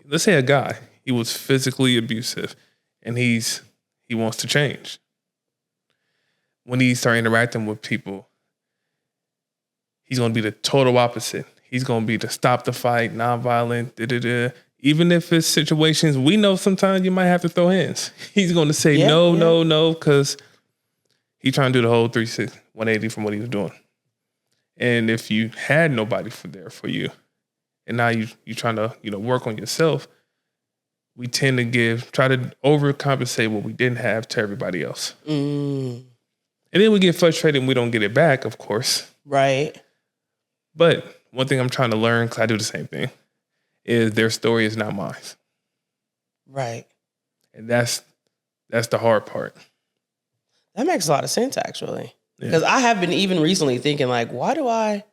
let's say a guy, he was physically abusive and he wants to change. When he starts interacting with people, he's going to be the total opposite. He's going to be the stop the fight, nonviolent, Even if it's situations we know sometimes you might have to throw hands. He's going to say no, because he's trying to do the whole 360, 180 from what he was doing. And if you had nobody there for you, and now you're trying to work on yourself, we tend to try to overcompensate what we didn't have to everybody else. And then we get frustrated and we don't get it back, of course. Right. But one thing I'm trying to learn, because I do the same thing, is their story is not mine. Right. And that's the hard part. That makes a lot of sense, actually. Because I have been even recently thinking, like, why do I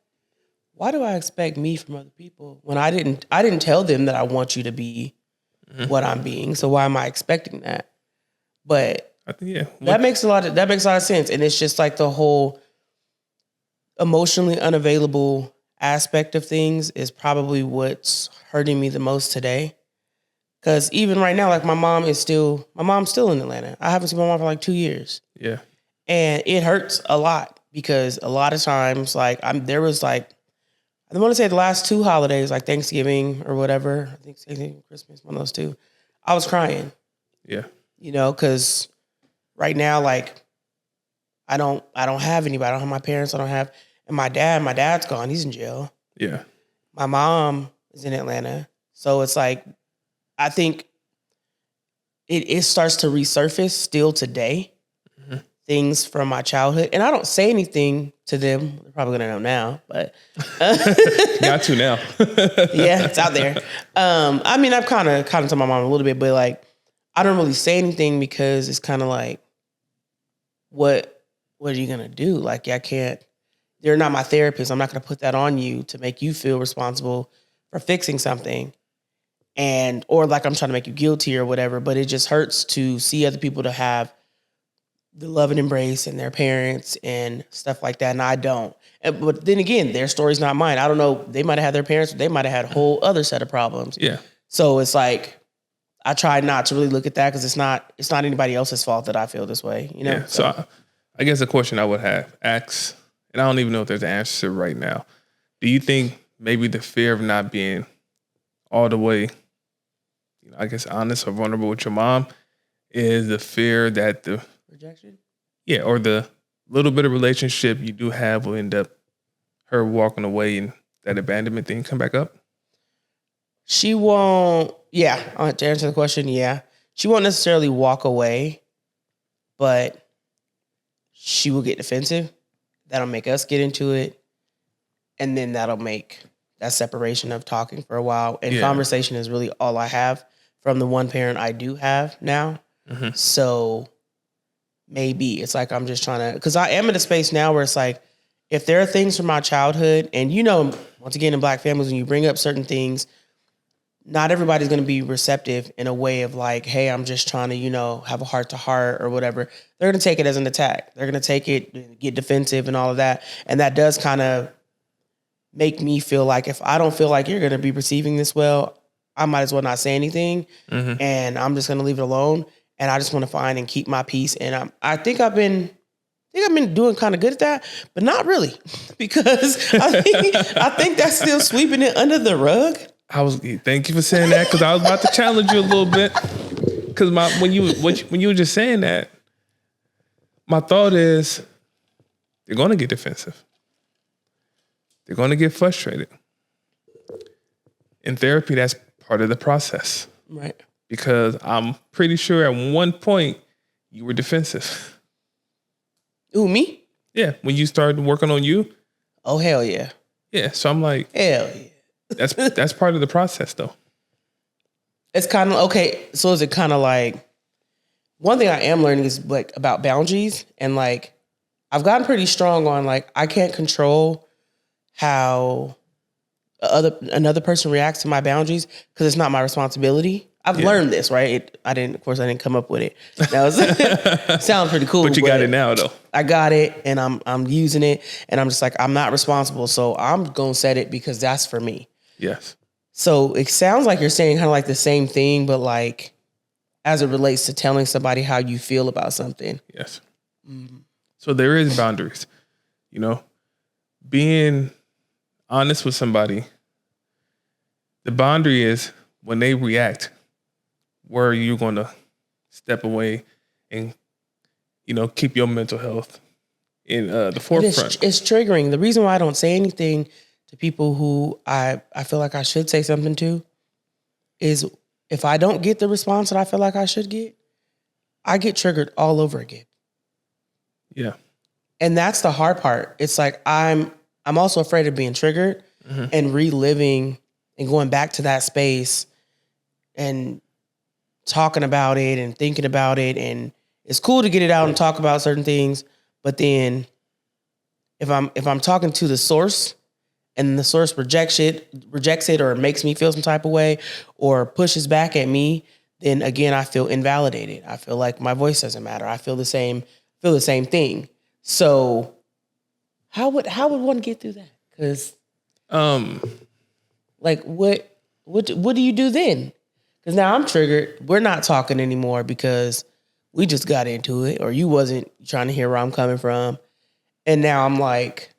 expect me from other people when I didn't tell them that I want you to be what I'm being. So why am I expecting that? But I think, that makes a lot of sense. And it's just like the whole emotionally unavailable aspect of things is probably what's hurting me the most today. Because even right now, like my mom's still in Atlanta. I haven't seen my mom for like 2 years. Yeah. And it hurts a lot because a lot of times, like there was like, I want to say the last 2 holidays, like Thanksgiving or whatever, I think Thanksgiving, Christmas, one of those 2, I was crying. Yeah. Because right now, like I don't have anybody. I don't have my parents. And my dad's gone. He's in jail. Yeah. My mom is in Atlanta. So it's like, I think it starts to resurface still today. Things from my childhood. And I don't say anything to them. They're probably going to know now, but. Got to now. Yeah, it's out there. I mean, I've kind of told my mom a little bit, but like, I don't really say anything because it's kind of like, what are you going to do? Like, they're not my therapist. I'm not going to put that on you to make you feel responsible for fixing something. Or like I'm trying to make you guilty or whatever, but it just hurts to see other people to have the love and embrace and their parents and stuff like that. And I don't. But then again, their story's not mine. I don't know. They might have had their parents, they might have had a whole other set of problems. Yeah. So it's like, I try not to really look at that because it's not anybody else's fault that I feel this way, Yeah. So I guess the question I would ask, and I don't even know if there's an answer right now. Do you think maybe the fear of not being all the way, I guess, honest or vulnerable with your mom is the fear that the rejection? Yeah, or the little bit of relationship you do have will end up her walking away and that abandonment thing come back up? She won't, to answer the question, she won't necessarily walk away, but she will get defensive. That'll make us get into it. And then that'll make that separation of talking for a while. And conversation is really all I have from the one parent I do have now. Mm-hmm. So maybe it's like I'm just trying to, because I am in a space now where it's like, if there are things from my childhood, and once again, in Black families, when you bring up certain things, not everybody's going to be receptive in a way of like, hey, I'm just trying to, have a heart to heart or whatever. They're going to take it as an attack. They're going to take it, get defensive and all of that. And that does kind of make me feel like if I don't feel like you're going to be receiving this well, I might as well not say anything. Mm-hmm. And I'm just going to leave it alone. And I just want to find and keep my peace. And I think I've been doing kind of good at that, but not really, because I think that's still sweeping it under the rug. Thank you for saying that, because I was about to challenge you a little bit. Because when you were just saying that, my thought is they're going to get defensive. They're going to get frustrated. In therapy, that's part of the process, right? Because I'm pretty sure at one point you were defensive. Ooh, me? Yeah, when you started working on you. Oh, hell yeah. Yeah, so I'm like, hell yeah. That's part of the process, though. It's kind of, okay, so is it kind of like, one thing I am learning is like about boundaries, and like, I've gotten pretty strong on like I can't control how another person reacts to my boundaries because it's not my responsibility. I've learned this, right? I didn't come up with it. That was sounds pretty cool. But you got it now, though. I got it, and I'm using it, and I'm just like I'm not responsible, so I'm gonna set it because that's for me. Yes. So it sounds like you're saying kind of like the same thing, but like as it relates to telling somebody how you feel about something. Yes. Mm-hmm. So there is boundaries, you know, being honest with somebody. The boundary is when they react, where you're going to step away and, you know, keep your mental health in the forefront. It's triggering. The reason why I don't say anything to people who I feel like I should say something to is if I don't get the response that I feel like I should get, I get triggered all over again. Yeah. And that's the hard part. It's like I'm also afraid of being triggered and reliving and going back to that space and talking about it and thinking about it. And it's cool to get it out and talk about certain things. But then if I'm talking to the source and the source rejects it or makes me feel some type of way or pushes back at me, then again, I feel invalidated. I feel like my voice doesn't matter. I feel the same thing. So how would one get through that? Because like what do you do then? Because now I'm triggered. We're not talking anymore because we just got into it, or you wasn't trying to hear where I'm coming from, and now I'm like,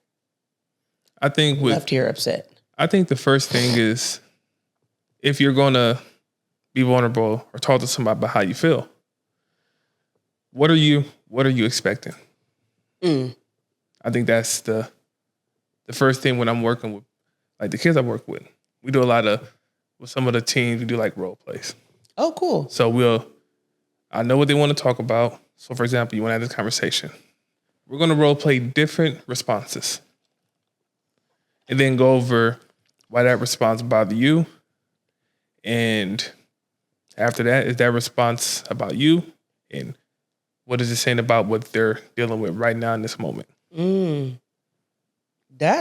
I think left here upset. I think the first thing is if you're gonna be vulnerable or talk to somebody about how you feel, what are you expecting? I think that's the first thing when I'm working with, like the kids I work with. We do a lot with some of the teams, we do like role plays. Oh, cool. So I know what they want to talk about. So for example, you want to have this conversation. We're going to role play different responses and then go over why that response bothered you. And after that, is that response about you? And what is it saying about what they're dealing with right now in this moment? Because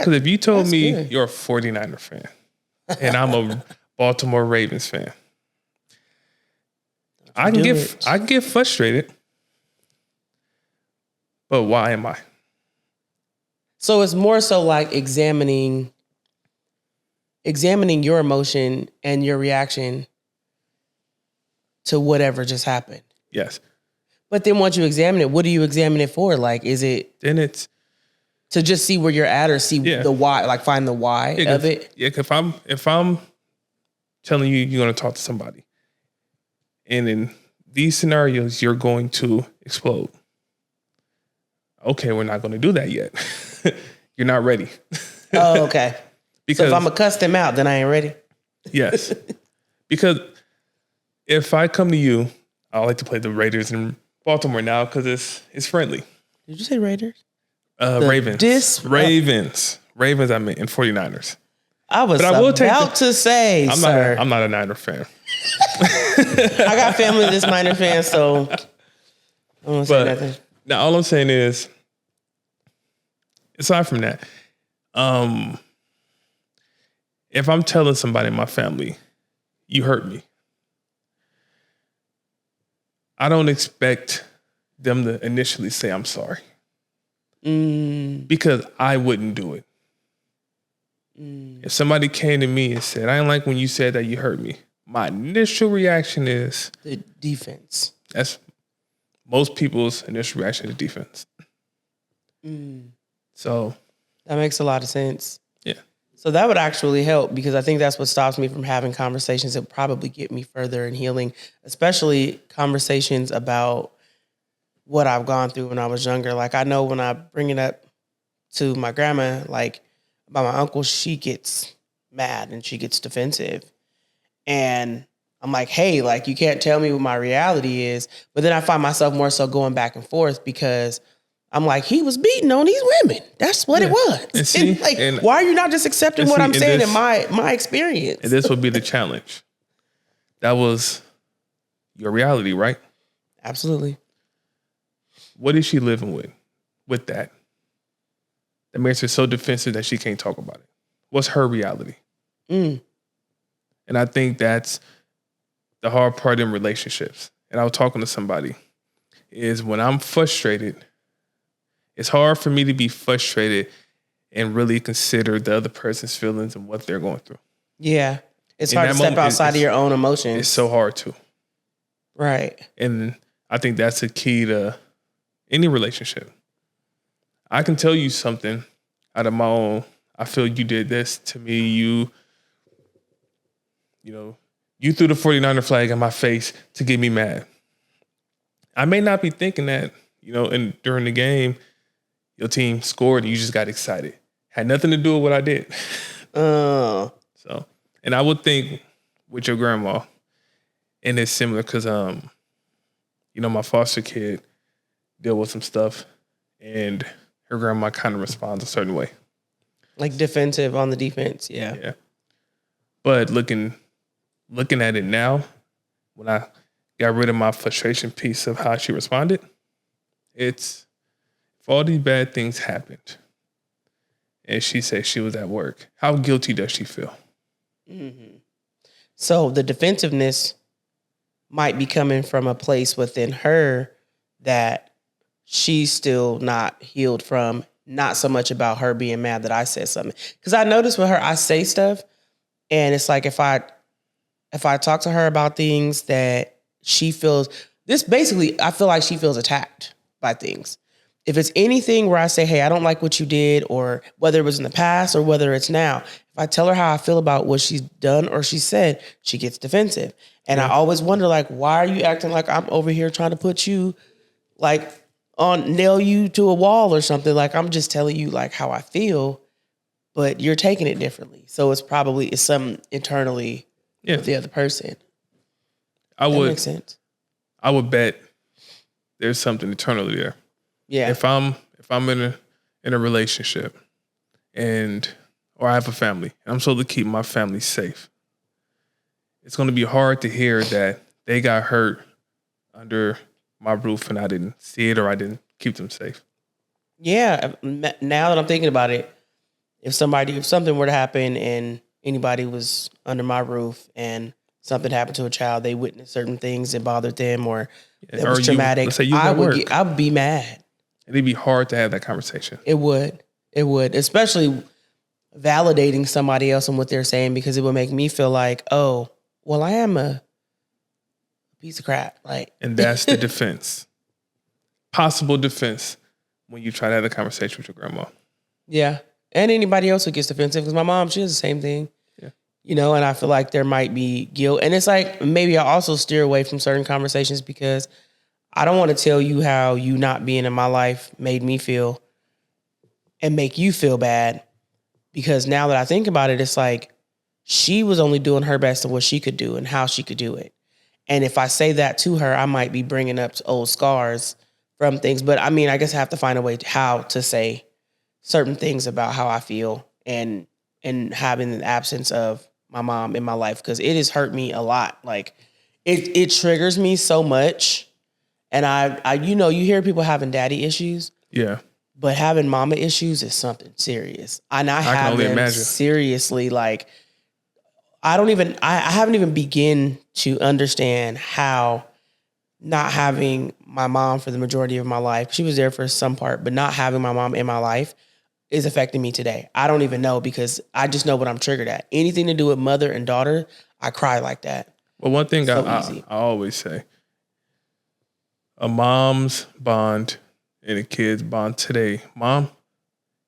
if you told me good. You're a 49er fan and I'm a Baltimore Ravens fan, I can get frustrated. But why am I? So it's more so like examining your emotion and your reaction to whatever just happened. Yes. But then once you examine it, what do you examine it for? Like, is it... Then it's... To just see where you're at or see the why, like find the why of it? Yeah, if I'm telling you you're going to talk to somebody, and in these scenarios, you're going to explode. Okay, we're not going to do that yet. You're not ready. Oh, okay. Because so if I'm going to cuss them out, then I ain't ready? Yes. Because if I come to you, I like to play the Raiders in Baltimore now because it's friendly. Did you say Raiders? Ravens. Ravens, I meant, and 49ers. I was about to say, sir. I'm not a Niner fan. I got family that's Niner fans, so I won't say nothing. Now, all I'm saying is, aside from that, if I'm telling somebody in my family, you hurt me, I don't expect them to initially say, I'm sorry. Because I wouldn't do it. If somebody came to me and said, I didn't like when you said that you hurt me, my initial reaction is... The defense. That's most people's initial reaction to defense. So... That makes a lot of sense. Yeah. So that would actually help because I think that's what stops me from having conversations that probably get me further in healing, especially conversations about what I've gone through when I was younger. Like I know when I bring it up to my grandma, like about my uncle, she gets mad and she gets defensive. And I'm like, hey, like you can't tell me what my reality is. But then I find myself more so going back and forth because I'm like, he was beating on these women. That's what it was. And see, why are you not just accepting what I'm saying in my experience? And this would be the challenge. That was your reality, right? Absolutely. What is she living with that? that makes her so defensive that she can't talk about it? What's her reality? Mm. And I think that's the hard part in relationships. And I was talking to somebody, is when I'm frustrated, it's hard for me to be frustrated and really consider the other person's feelings and what they're going through. Yeah. It's In hard that to step moment, outside of your own emotions. It's so hard to. Right. And I think that's the key to any relationship. I can tell you something out of my own. I feel you did this to me. You threw the 49er flag in my face to get me mad. I may not be thinking that, and during the game, your team scored and you just got excited. Had nothing to do with what I did. So, and I would think with your grandma, and it's similar because, my foster kid dealt with some stuff and her grandma kind of responds a certain way. Like defensive on the defense, yeah. Yeah. But looking at it now, when I got rid of my frustration piece of how she responded, it's if all these bad things happened and she said she was at work, how guilty does she feel? Mm-hmm. So the defensiveness might be coming from a place within her that she's still not healed from, not so much about her being mad that I said something. Because I noticed with her, I say stuff, and it's like if I talk to her about things that she feels, I feel like she feels attacked by things. If it's anything where I say, hey, I don't like what you did, or whether it was in the past or whether it's now, if I tell her how I feel about what she's done or she said, she gets defensive. And I always wonder, like, why are you acting like I'm over here trying to put you, like, nail you to a wall or something? Like, I'm just telling you, like, how I feel, but you're taking it differently. So it's something internally with the other person. That makes sense. I would bet there's something internally there. Yeah. If I'm in a relationship or I have a family and I'm supposed to keep my family safe, it's going to be hard to hear that they got hurt under my roof and I didn't see it or I didn't keep them safe. Yeah. Now that I'm thinking about it, if something were to happen and anybody was under my roof and something happened to a child, they witnessed certain things that bothered them or that was traumatic, let's say you I would be mad. It'd be hard to have that conversation. It would, especially validating somebody else and what they're saying, because it would make me feel like, oh, well, I am a piece of crap. Like, and that's the defense, possible defense when you try to have a conversation with your grandma. Yeah, and anybody else who gets defensive, because my mom, she does the same thing. Yeah, and I feel like there might be guilt, and it's like maybe I also steer away from certain conversations because I don't want to tell you how you not being in my life made me feel and make you feel bad, because now that I think about it, it's like she was only doing her best of what she could do and how she could do it. And if I say that to her, I might be bringing up old scars from things. But I mean, I guess I have to find a way how to say certain things about how I feel and having an absence of my mom in my life, because it has hurt me a lot. Like it triggers me so much. And I you hear people having daddy issues. Yeah. But having mama issues is something serious. And I have them imagine. Seriously, like I haven't even begin to understand how not having my mom for the majority of my life, she was there for some part, but not having my mom in my life is affecting me today. I don't even know, because I just know what I'm triggered at. Anything to do with mother and daughter, I cry like that. Well, one thing I always say, a mom's bond and a kid's bond today, mom,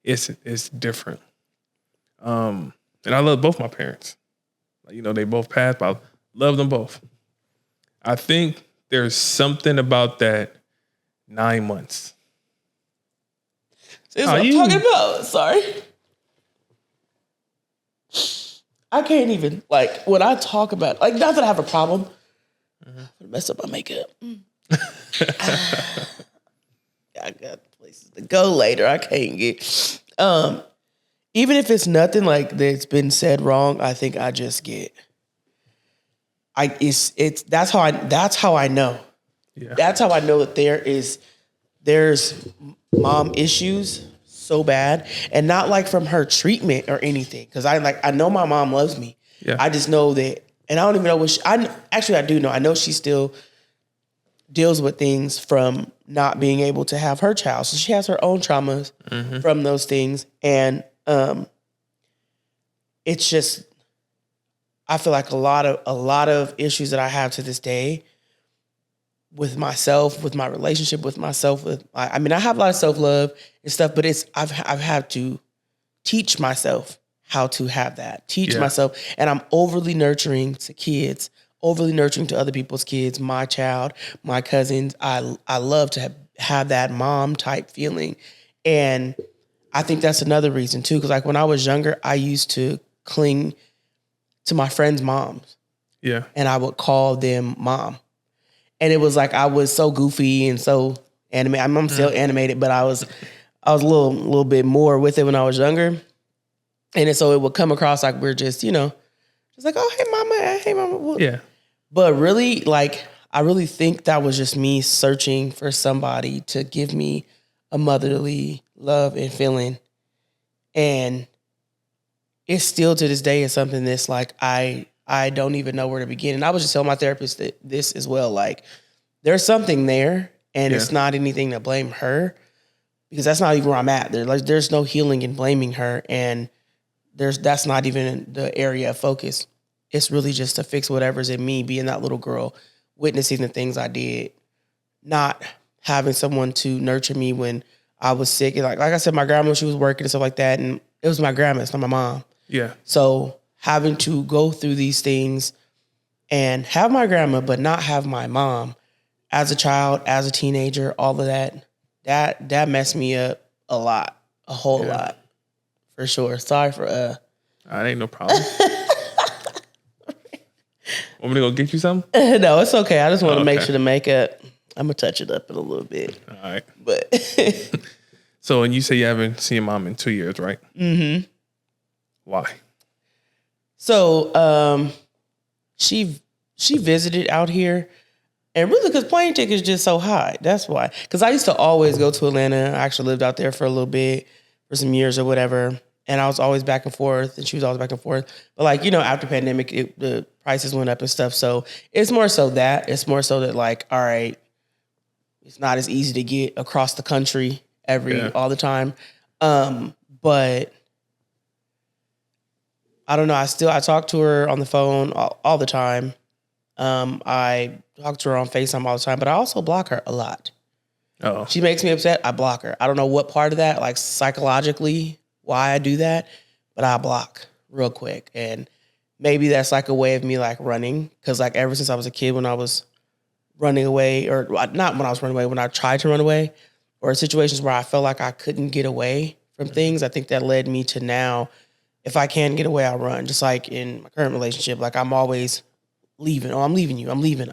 it's different. And I love both my parents. They both passed, but I love them both. I think there's something about that 9 months. This is what I'm talking about. Sorry. I can't even, like, when I talk about, like, not that I have a problem. I'm going to mess up my makeup. I got places to go later. I can't get. Even if it's nothing like that's been said wrong, I think I just get. That's how I know. Yeah. That's how I know that there's mom issues so bad, and not like from her treatment or anything. Because I know my mom loves me. Yeah. I just know that, and I don't even know what I do know. I know she still deals with things from not being able to have her child. So she has her own traumas from those things. And it's just, I feel like a lot of issues that I have to this day with myself, with my relationship with myself, I have a lot of self-love and stuff, but I've had to teach myself how to have that. Teach myself. And I'm overly nurturing to kids, overly nurturing to other people's kids, my child, my cousins. I love to have that mom type feeling. And I think that's another reason too. Cause like when I was younger, I used to cling to my friends' moms. Yeah. And I would call them mom. And it was like, I was so goofy and so animated. I'm still animated, but I was a little bit more with it when I was younger. And so it would come across like we're just, just like, oh, hey mama. Yeah. But really, like, I really think that was just me searching for somebody to give me a motherly love and feeling. And it's still to this day is something that's like, I don't even know where to begin. And I was just telling my therapist that this as well. Like, there's something there, and it's not anything to blame her, because that's not even where I'm at. There's no healing in blaming her, and that's not even the area of focus. It's really just to fix whatever's in me, being that little girl, witnessing the things I did, not having someone to nurture me when I was sick. And like I said, my grandma, she was working and stuff like that, and it was my grandma, it's not my mom. Yeah. So having to go through these things and have my grandma, but not have my mom as a child, as a teenager, all of that messed me up a lot, a whole lot, for sure. Sorry for That ain't no problem. Want me to go get you something? No, it's okay. I just want to make sure the makeup, I'm gonna touch it up in a little bit. All right. But so, and you say you haven't seen your mom in 2 years, right? Mm-hmm. Why? So, she visited out here, and really because plane tickets just so high. That's why. Because I used to always go to Atlanta. I actually lived out there for a little bit, for some years or whatever. And I was always back and forth, and she was always back and forth. But like, after pandemic, the prices went up and stuff. So it's more so that. It's more so that like, all right, it's not as easy to get across the country all the time. But I don't know. I talk to her on the phone all the time. I talk to her on FaceTime all the time, but I also block her a lot. Oh. She makes me upset. I block her. I don't know what part of that, like psychologically, why I do that, but I block real quick. And maybe that's like a way of me like running. Cause like ever since I was a kid, when I was running away, or not when I was running away, when I tried to run away, or situations where I felt like I couldn't get away from things, I think that led me to now, if I can get away, I'll run. Just like in my current relationship, like I'm always leaving. Oh, I'm leaving you. I'm leaving.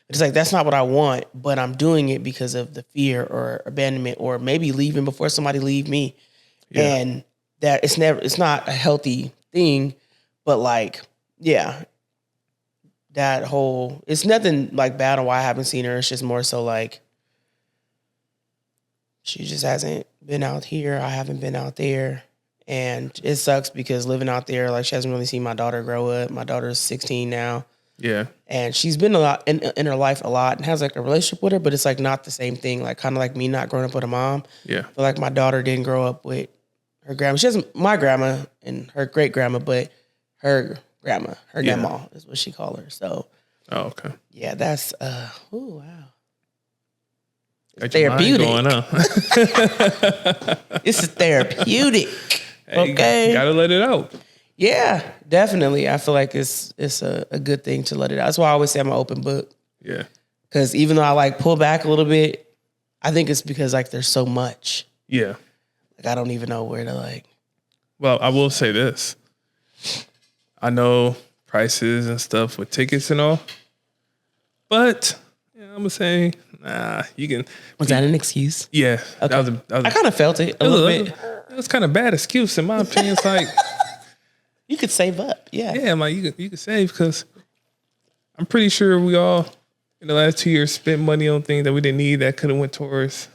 It's like, that's not what I want, but I'm doing it because of the fear or abandonment, or maybe leaving before somebody leave me. Yeah. And that it's not a healthy thing, but like, that whole, it's nothing like bad on why I haven't seen her. It's just more so like, she just hasn't been out here. I haven't been out there. And it sucks because living out there, like, she hasn't really seen my daughter grow up. My daughter's 16 now. Yeah. And she's been a lot in her life a lot, and has like a relationship with her, but it's like not the same thing. Like kind of like me not growing up with a mom. Yeah. But like my daughter didn't grow up with her grandma. She has my grandma and her great grandma, but her grandma, her grandma is what she called her. So. Oh, okay. Yeah, that's wow. Got Therapeutic. Going on. It's therapeutic. Hey, okay. Gotta let it out. Yeah, definitely. I feel like it's a good thing to let it out. That's why I always say I'm an open book. Yeah. Because even though I like pull back a little bit, I think it's because like there's so much. Yeah. Like I don't even know where to like. Well, I will say this. I know prices and stuff with tickets and all, but I'm gonna say, you can. Was that an excuse? Yeah. Okay. That was I kind of felt it a little bit. It was kind of bad excuse in my opinion. It's like you could save up. Yeah. Yeah, I'm like you could save, because I'm pretty sure we all in the last 2 years spent money on things that we didn't need that could have went towards.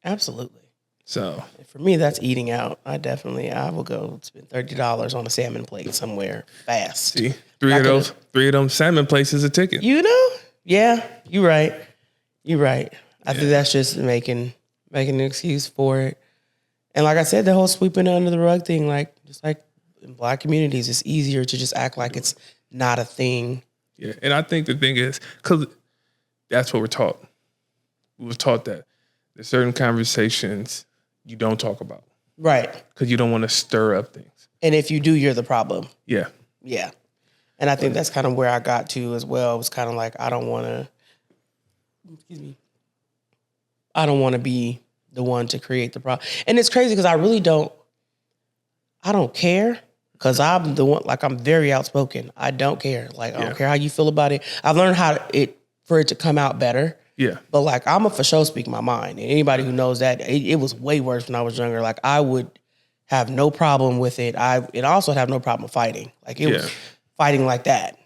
Absolutely. So For me, that's eating out. I will go spend $30 on a salmon plate somewhere fast. see, three of them salmon places a ticket. You know? Yeah, you're right. I think that's just making an excuse for it. And like I said, the whole sweeping it under the rug thing, like just like in Black communities, it's easier to just act like it's not a thing. Yeah, and I think the thing is, because that's what we're taught. We were taught that there's certain conversations you don't talk about. Right. Because you don't want to stir up things. And if you do, you're the problem. Yeah. Yeah. And I think that's kind of where I got to as well. It was kind of like, I don't want to be the one to create the problem. And it's crazy because I don't care because I'm the one, like I'm very outspoken. I don't care. Like, I don't care how you feel about it. I've learned for it to come out better. Yeah. But like, I'm a for sure speak my mind. And anybody who knows that, it was way worse when I was younger. Like I would have no problem with it. And also have no problem fighting. Like it was fighting like that,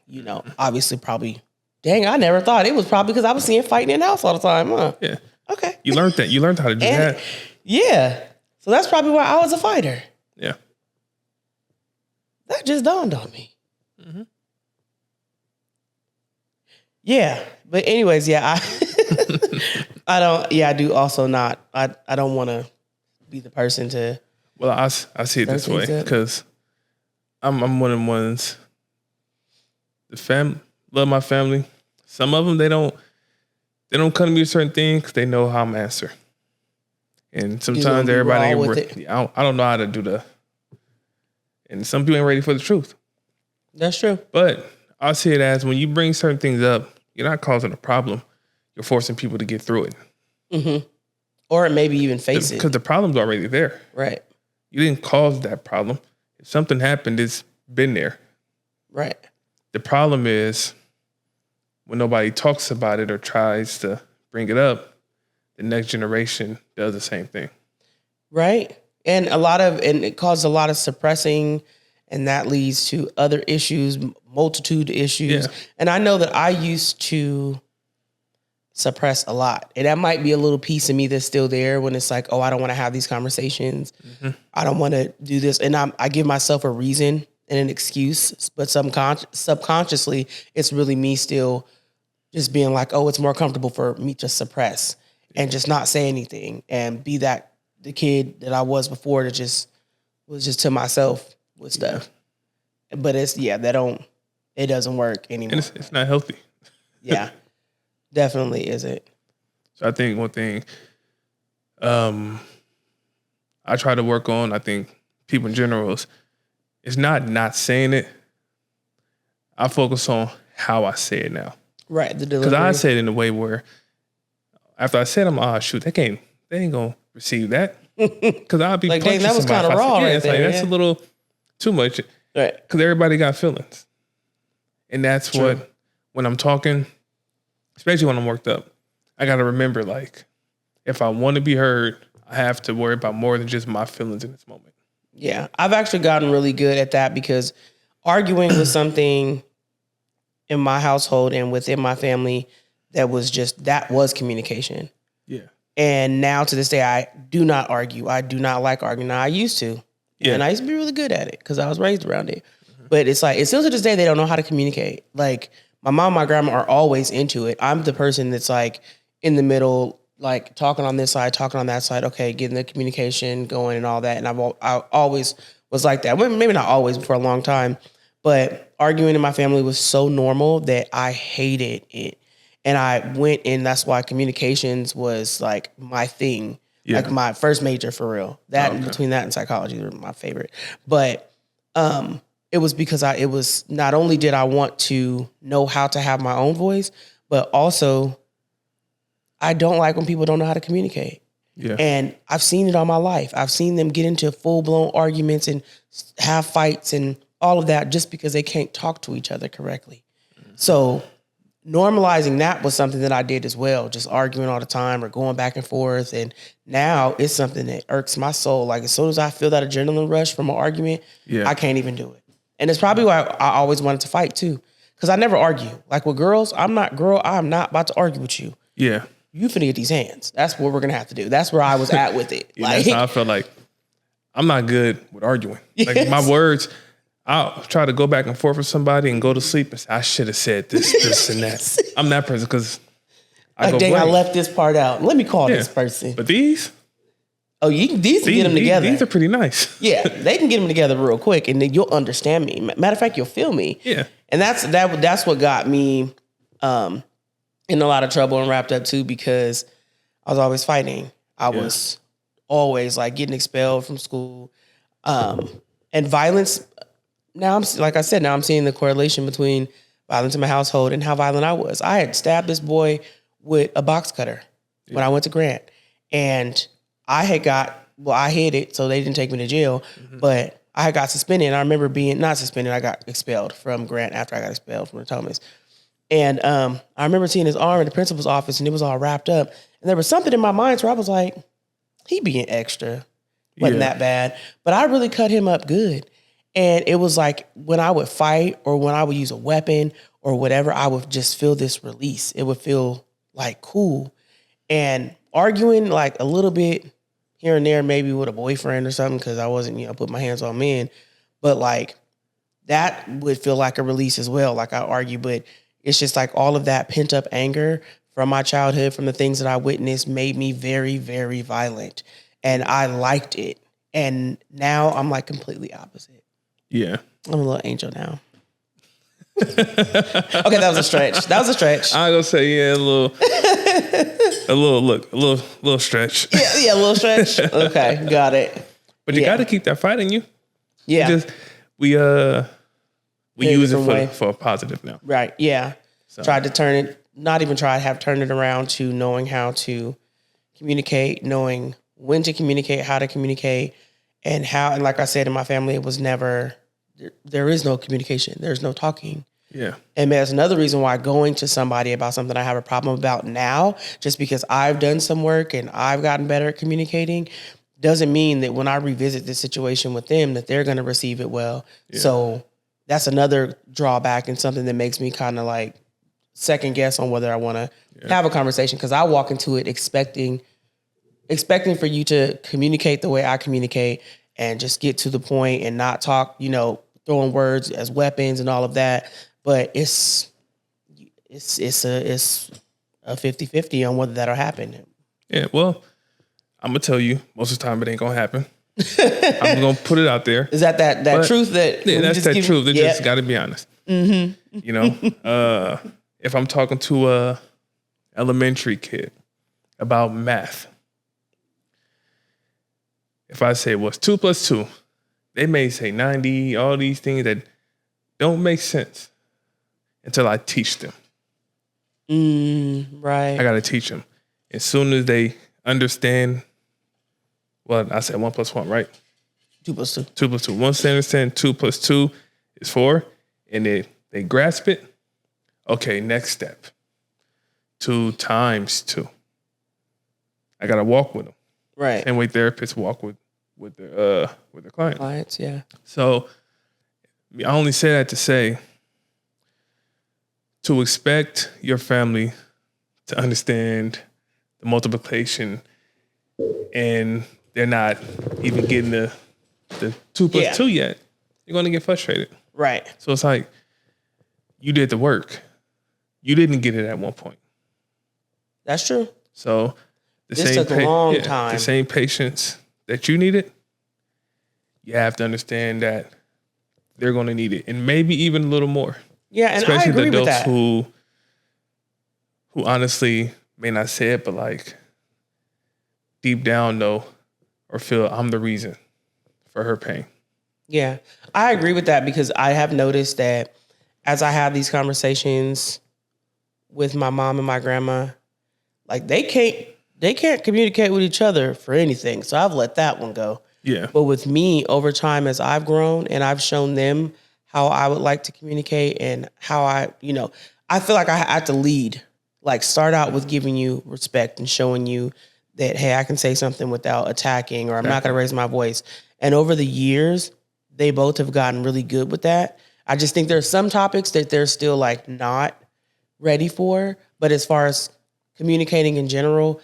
obviously probably, dang, I never thought it was probably because I was seeing fighting in the house all the time, huh? Yeah. Okay. You learned that. You learned how to do that. Yeah. So that's probably why I was a fighter. Yeah. That just dawned on me. Mm-hmm. Yeah. But anyways, I do also not, I don't want to be the person to. Well, I see it this way because I'm one of the ones, love my family. Some of them, they don't come to me with certain things because they know how I'm answer. And sometimes everybody ain't I don't know how to do and some people ain't ready for the truth. That's true. But I see it as when you bring certain things up, you're not causing a problem. You're forcing people to get through it. Mm-hmm. Or maybe even face it. Because the problem's already there. Right. You didn't cause that problem. If something happened, it's been there. Right. The problem is when nobody talks about it or tries to bring it up, the next generation does the same thing. Right. And it causes a lot of suppressing, and that leads to other issues, multitude of issues. Yeah. And I know that I used to suppress a lot. And that might be a little piece of me that's still there when it's like, oh, I don't want to have these conversations. Mm-hmm. I don't want to do this. And I give myself a reason and an excuse, but subconsciously, it's really me still just being like, oh, it's more comfortable for me to suppress and just not say anything and be the kid that I was before that just was just to myself with stuff. Yeah. But it doesn't work anymore. And it's not healthy. Yeah, definitely isn't. So I think one thing I try to work on, I think people in general is not saying it. I focus on how I say it now. Right, the delivery. Because I say it in a way where after I said them, shoot, they ain't gonna receive that. Because I'll be like, dang, that was kind of raw right there. Like, that's a little too much. Right. Because everybody got feelings. And that's True. what, when I'm talking, especially when I'm worked up, I got to remember, like, if I want to be heard, I have to worry about more than just my feelings in this moment. Yeah. I've actually gotten really good at that because arguing with something in my household and within my family that was communication. Yeah. And now to this day, I do not argue. I do not like arguing. Now, I used to. Yeah. And I used to be really good at it because I was raised around it. Mm-hmm. But it's like, it's still to this day, they don't know how to communicate. Like, my mom and my grandma are always into it. I'm the person that's like in the middle, like talking on this side, talking on that side. Okay, getting the communication going and all that. And I always was like that. Well, maybe not always, but for a long time. But arguing in my family was so normal that I hated it. And I went in, that's why communications was like my thing. Yeah. Like my first major for real. Between that and psychology were my favorite. But it was because it was not only did I want to know how to have my own voice, but also I don't like when people don't know how to communicate. Yeah. And I've seen it all my life. I've seen them get into full-blown arguments and have fights and all of that just because they can't talk to each other correctly. Mm-hmm. So normalizing that was something that I did as well, just arguing all the time or going back and forth. And now it's something that irks my soul. Like as soon as I feel that adrenaline rush from an argument, I can't even do it. And it's probably why I always wanted to fight too. Because I never argue. Like with girls, I'm not about to argue with you. Yeah. you finna get these hands. That's what we're gonna have to do. That's where I was at with it. Yeah, that's how I felt like I'm not good with arguing. Like Yes. my words, I'll try to go back and forth with somebody and go to sleep and say, I should have said this, and that. I'm that person because I like, go, dang, I blame. left this part out. Let me call this person. But these These can get them together. These are pretty nice. Yeah, they can get them together real quick, and then you'll understand me. Matter of fact, you'll feel me. Yeah. And that's what got me in a lot of trouble and wrapped up too, because I was always fighting. I was always like getting expelled from school, and violence. Now like I said, now I'm seeing the correlation between violence in my household and how violent I was. I had stabbed this boy with a box cutter when I went to Grant, and I hid it so they didn't take me to jail, but I had got suspended. And I remember being not suspended. I got expelled from Grant after I got expelled from the Thomas. And I remember seeing his arm in the principal's office, and it was all wrapped up. And there was something in my mind where I was like, he being extra. Wasn't that bad. But I really cut him up good. And it was like when I would fight or when I would use a weapon or whatever, I would just feel this release. It would feel like cool. And arguing like a little bit here and there, maybe with a boyfriend or something, because I wasn't, put my hands on men. But like that would feel like a release as well. Like I argue, but it's just like all of that pent up anger from my childhood, from the things that I witnessed, made me very, very violent. And I liked it. And now I'm like completely opposite. Yeah. I'm a little angel now. Okay, that was a stretch. I was gonna say, a little stretch. Yeah, a little stretch. Okay, got it. But you got to keep that fight in you. Yeah. We use it way. for a positive now. Right. Yeah. So. Tried to turn it, not even try to have turned it around to knowing how to communicate, knowing when to communicate, how to communicate, and like I said, in my family, it was never, there is no communication. There's no talking. Yeah. And that's another reason why going to somebody about something I have a problem about now, just because I've done some work and I've gotten better at communicating, doesn't mean that when I revisit this situation with them that they're going to receive it well. Yeah. So that's another drawback and something that makes me kind of like second guess on whether I want to have a conversation, because I walk into it expecting for you to communicate the way I communicate and just get to the point and not talk, throwing words as weapons and all of that. But it's a 50-50 on whether that'll happen. Yeah, well, I'm gonna tell you, most of the time it ain't gonna happen. I'm gonna put it out there. Is that truth that? Yeah, that's that truth. They just got to be honest. Mm-hmm. If I'm talking to a elementary kid about math, if I say what's 2 + 2, they may say 90. All these things that don't make sense until I teach them. Right. I got to teach them. As soon as they understand, well, I said 1 + 1, right? 2 + 2. 2 + 2. Once they understand 2 + 2 is 4, and they grasp it, okay, next step. 2 × 2. I got to walk with them. Right. Same way therapists walk with their clients. Clients, yeah. So I only say that to say, to expect your family to understand the multiplication and they're not even getting the 2 + 2 yet, you're going to get frustrated. Right. So it's like, you did the work. You didn't get it at one point. That's true. So this took a long time. The same patience that you needed, you have to understand that they're going to need it, and maybe even a little more. Yeah, and especially I agree the with adults that. who honestly may not say it, but like deep down know or feel I'm the reason for her pain. Yeah, I agree with that, because I have noticed that as I have these conversations with my mom and my grandma, like they can't communicate with each other for anything. So I've let that one go. Yeah. But with me, over time, as I've grown and I've shown them how I would like to communicate and how I feel like I have to lead, like start out with giving you respect and showing you that, hey, I can say something without attacking, or I'm not going to raise my voice. And over the years, they both have gotten really good with that. I just think there's some topics that they're still like not ready for. But as far as communicating in general,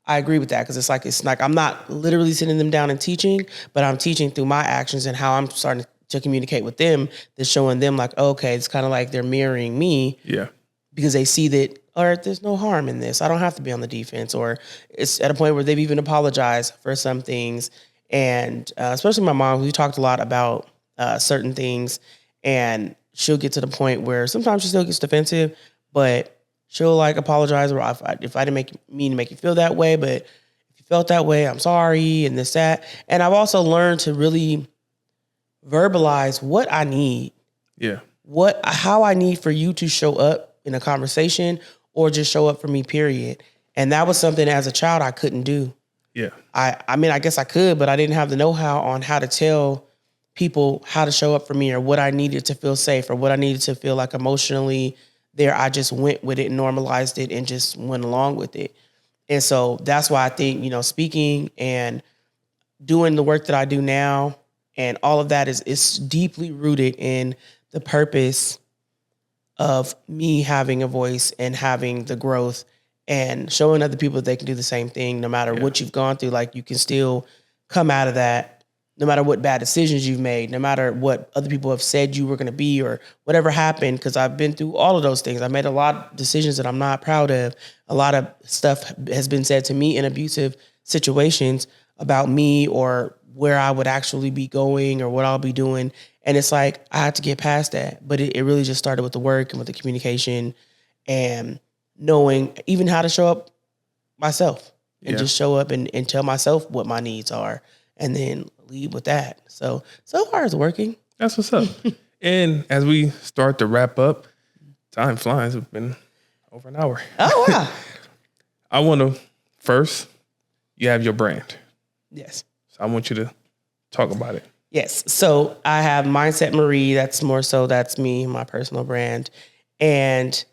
I agree with that because it's like I'm not literally sitting them down and teaching, but I'm teaching through my actions and how I'm starting to communicate with them. That's showing them like, okay, it's kind of like they're mirroring me. Yeah. Because they see that, all right, there's no harm in this. I don't have to be on the defense. Or it's at a point where they've even apologized for some things. And especially my mom, we talked a lot about certain things. And she'll get to the point where sometimes she still gets defensive, but she'll like apologize. Or if I didn't mean to make you feel that way, but if you felt that way, I'm sorry, and this, that. And I've also learned to really verbalize what I need. Yeah. How I need for you to show up in a conversation or just show up for me, period. And that was something as a child I couldn't do. Yeah. I mean, I guess I could, but I didn't have the know-how on how to tell people how to show up for me or what I needed to feel safe or what I needed to feel like emotionally there. I just went with it and normalized it and just went along with it. And so that's why I think, speaking and doing the work that I do now and all of that is deeply rooted in the purpose of me having a voice and having the growth and showing other people that they can do the same thing no matter what you've gone through. Like you can still come out of that no matter what bad decisions you've made, no matter what other people have said you were going to be or whatever happened, because I've been through all of those things. I made a lot of decisions that I'm not proud of. A lot of stuff has been said to me in abusive situations about me or where I would actually be going or what I'll be doing. And it's like, I had to get past that. But it really just started with the work and with the communication and knowing even how to show up myself and just show up and tell myself what my needs are and then lead with that. So far it's working. That's what's up. And as we start to wrap up, time flies. It's been over an hour. Oh, wow. I want to first, you have your brand. Yes. So I want you to talk about it. Yes. So I have Mindset Marie. That's me, my personal brand. And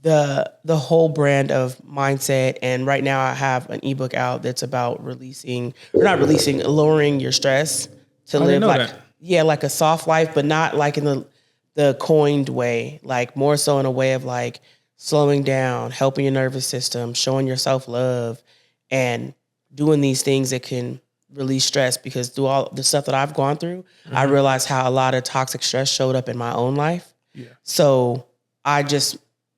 the whole brand of mindset. And right now I have an ebook out that's about lowering your stress to live like a soft life, but not like in the coined way, like more so in a way of like slowing down, helping your nervous system, showing yourself love, and doing these things that can release stress. Because through all the stuff that I've gone through, I realized how a lot of toxic stress showed up in my own life. Yeah. So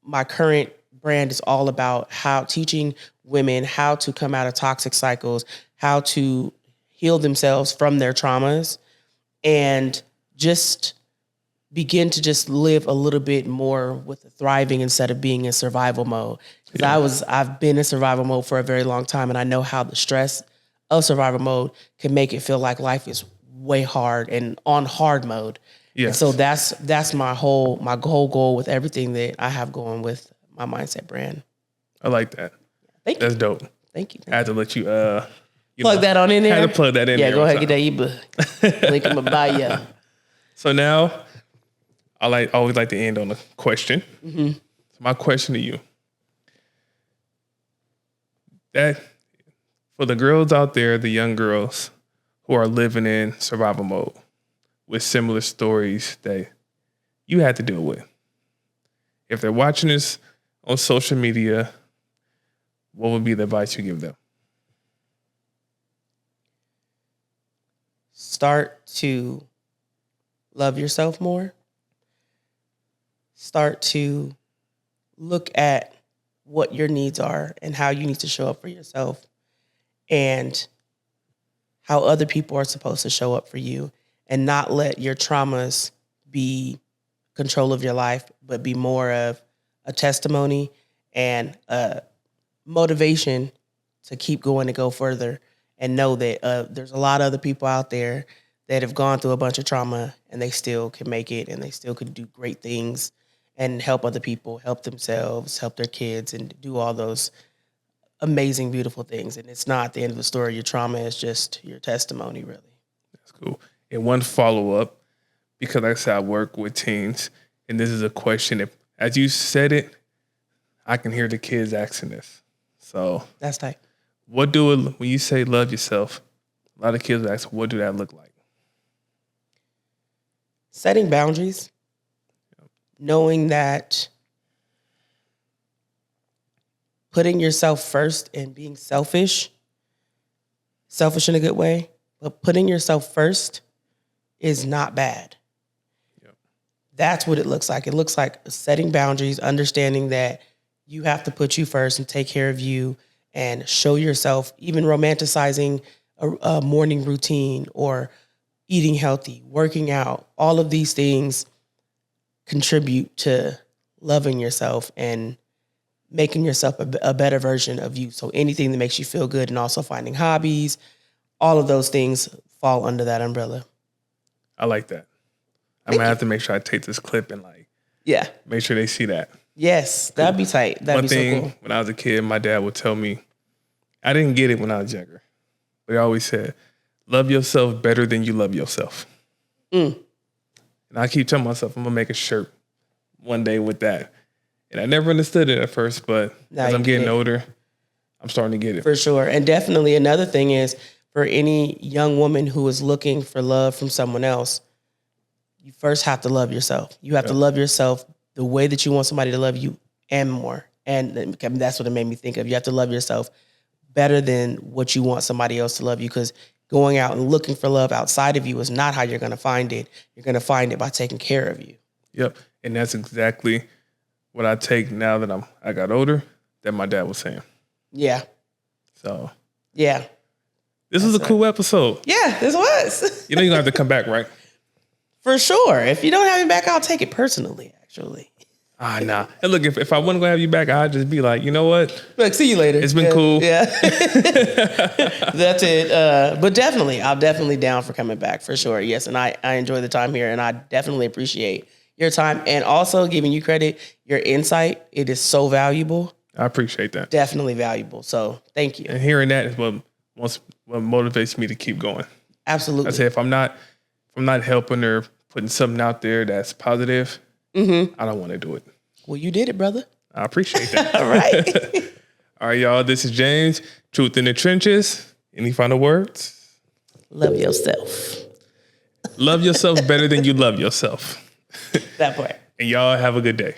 my current brand is all about how teaching women how to come out of toxic cycles, how to heal themselves from their traumas, and just begin to just live a little bit more with the thriving instead of being in survival mode. Because I've been in survival mode for a very long time, and I know how the stress of survival mode can make it feel like life is way hard and on hard mode. Yes. And so that's my whole goal with everything that I have going with my Mindset brand. I like that. Thank you. That's dope. Thank you. I had to let you plug that on in there. I had to plug that in there. Yeah, go ahead, get that ebook. Link in my bio. So now I always like to end on a question. Mm-hmm. So my question to you, that for the girls out there, the young girls who are living in survival mode with similar stories that you had to deal with, if they're watching this on social media, what would be the advice you give them? Start to love yourself more. Start to look at what your needs are and how you need to show up for yourself and how other people are supposed to show up for you, and not let your traumas be control of your life, but be more of a testimony and a motivation to keep going and go further, and know that there's a lot of other people out there that have gone through a bunch of trauma and they still can make it and they still can do great things and help other people, help themselves, help their kids, and do all those amazing, beautiful things. And it's not the end of the story. Your trauma is just your testimony, really. That's cool. And one follow-up, because like I said, I work with teens, and this is a question. If, as you said it, I can hear the kids asking this. So that's tight. When you say love yourself, a lot of kids ask, what do that look like? Setting boundaries, knowing that putting yourself first and being selfish in a good way, but putting yourself first is not bad. Yep. That's what it looks like. It looks like setting boundaries, understanding that you have to put you first and take care of you and show yourself, even romanticizing a morning routine or eating healthy, working out. All of these things contribute to loving yourself and making yourself a better version of you. So anything that makes you feel good, and also finding hobbies, all of those things fall under that umbrella. I like that. I'm gonna have to make sure I take this clip and Yeah. make sure they see that. Yes, that'd be tight. That'd One be thing, so cool. when I was a kid, my dad would tell me, I didn't get it when I was younger, but he always said, love yourself better than you love yourself. And I keep telling myself, I'm gonna make a shirt one day with that. And I never understood it at first, but Now as you I'm get getting it. older, I'm starting to get it. For sure. And definitely another thing is, for any young woman who is looking for love from someone else, you first have to love yourself. You have to love yourself the way that you want somebody to love you and more. And that's what it made me think of. You have to love yourself better than what you want somebody else to love you, because going out and looking for love outside of you is not how you're going to find it. You're going to find it by taking care of you. Yep. And that's exactly what I take now that I got older, that my dad was saying. Yeah. So Yeah. this was a cool episode. Yeah, this was. You know you're gonna have to come back, right? For sure. If you don't have me back, I'll take it personally, actually. Nah. And look, if I wasn't gonna have you back, I'd just be like, you know what? Look, see you later. It's been cool. Yeah. That's it. But definitely, I'm definitely down for coming back, for sure. Yes, and I enjoy the time here, and I definitely appreciate your time, and also giving you credit, your insight. It is so valuable. I appreciate that. Definitely valuable. So thank you. And hearing that is what motivates me to keep going. Absolutely. I say if I'm not helping or putting something out there that's positive, I don't want to do it. Well, you did it, brother. I appreciate that. All right. All right, y'all. This is James, Truth in the Trenches. Any final words? Love yourself. Love yourself better than you love yourself. That part. And y'all have a good day.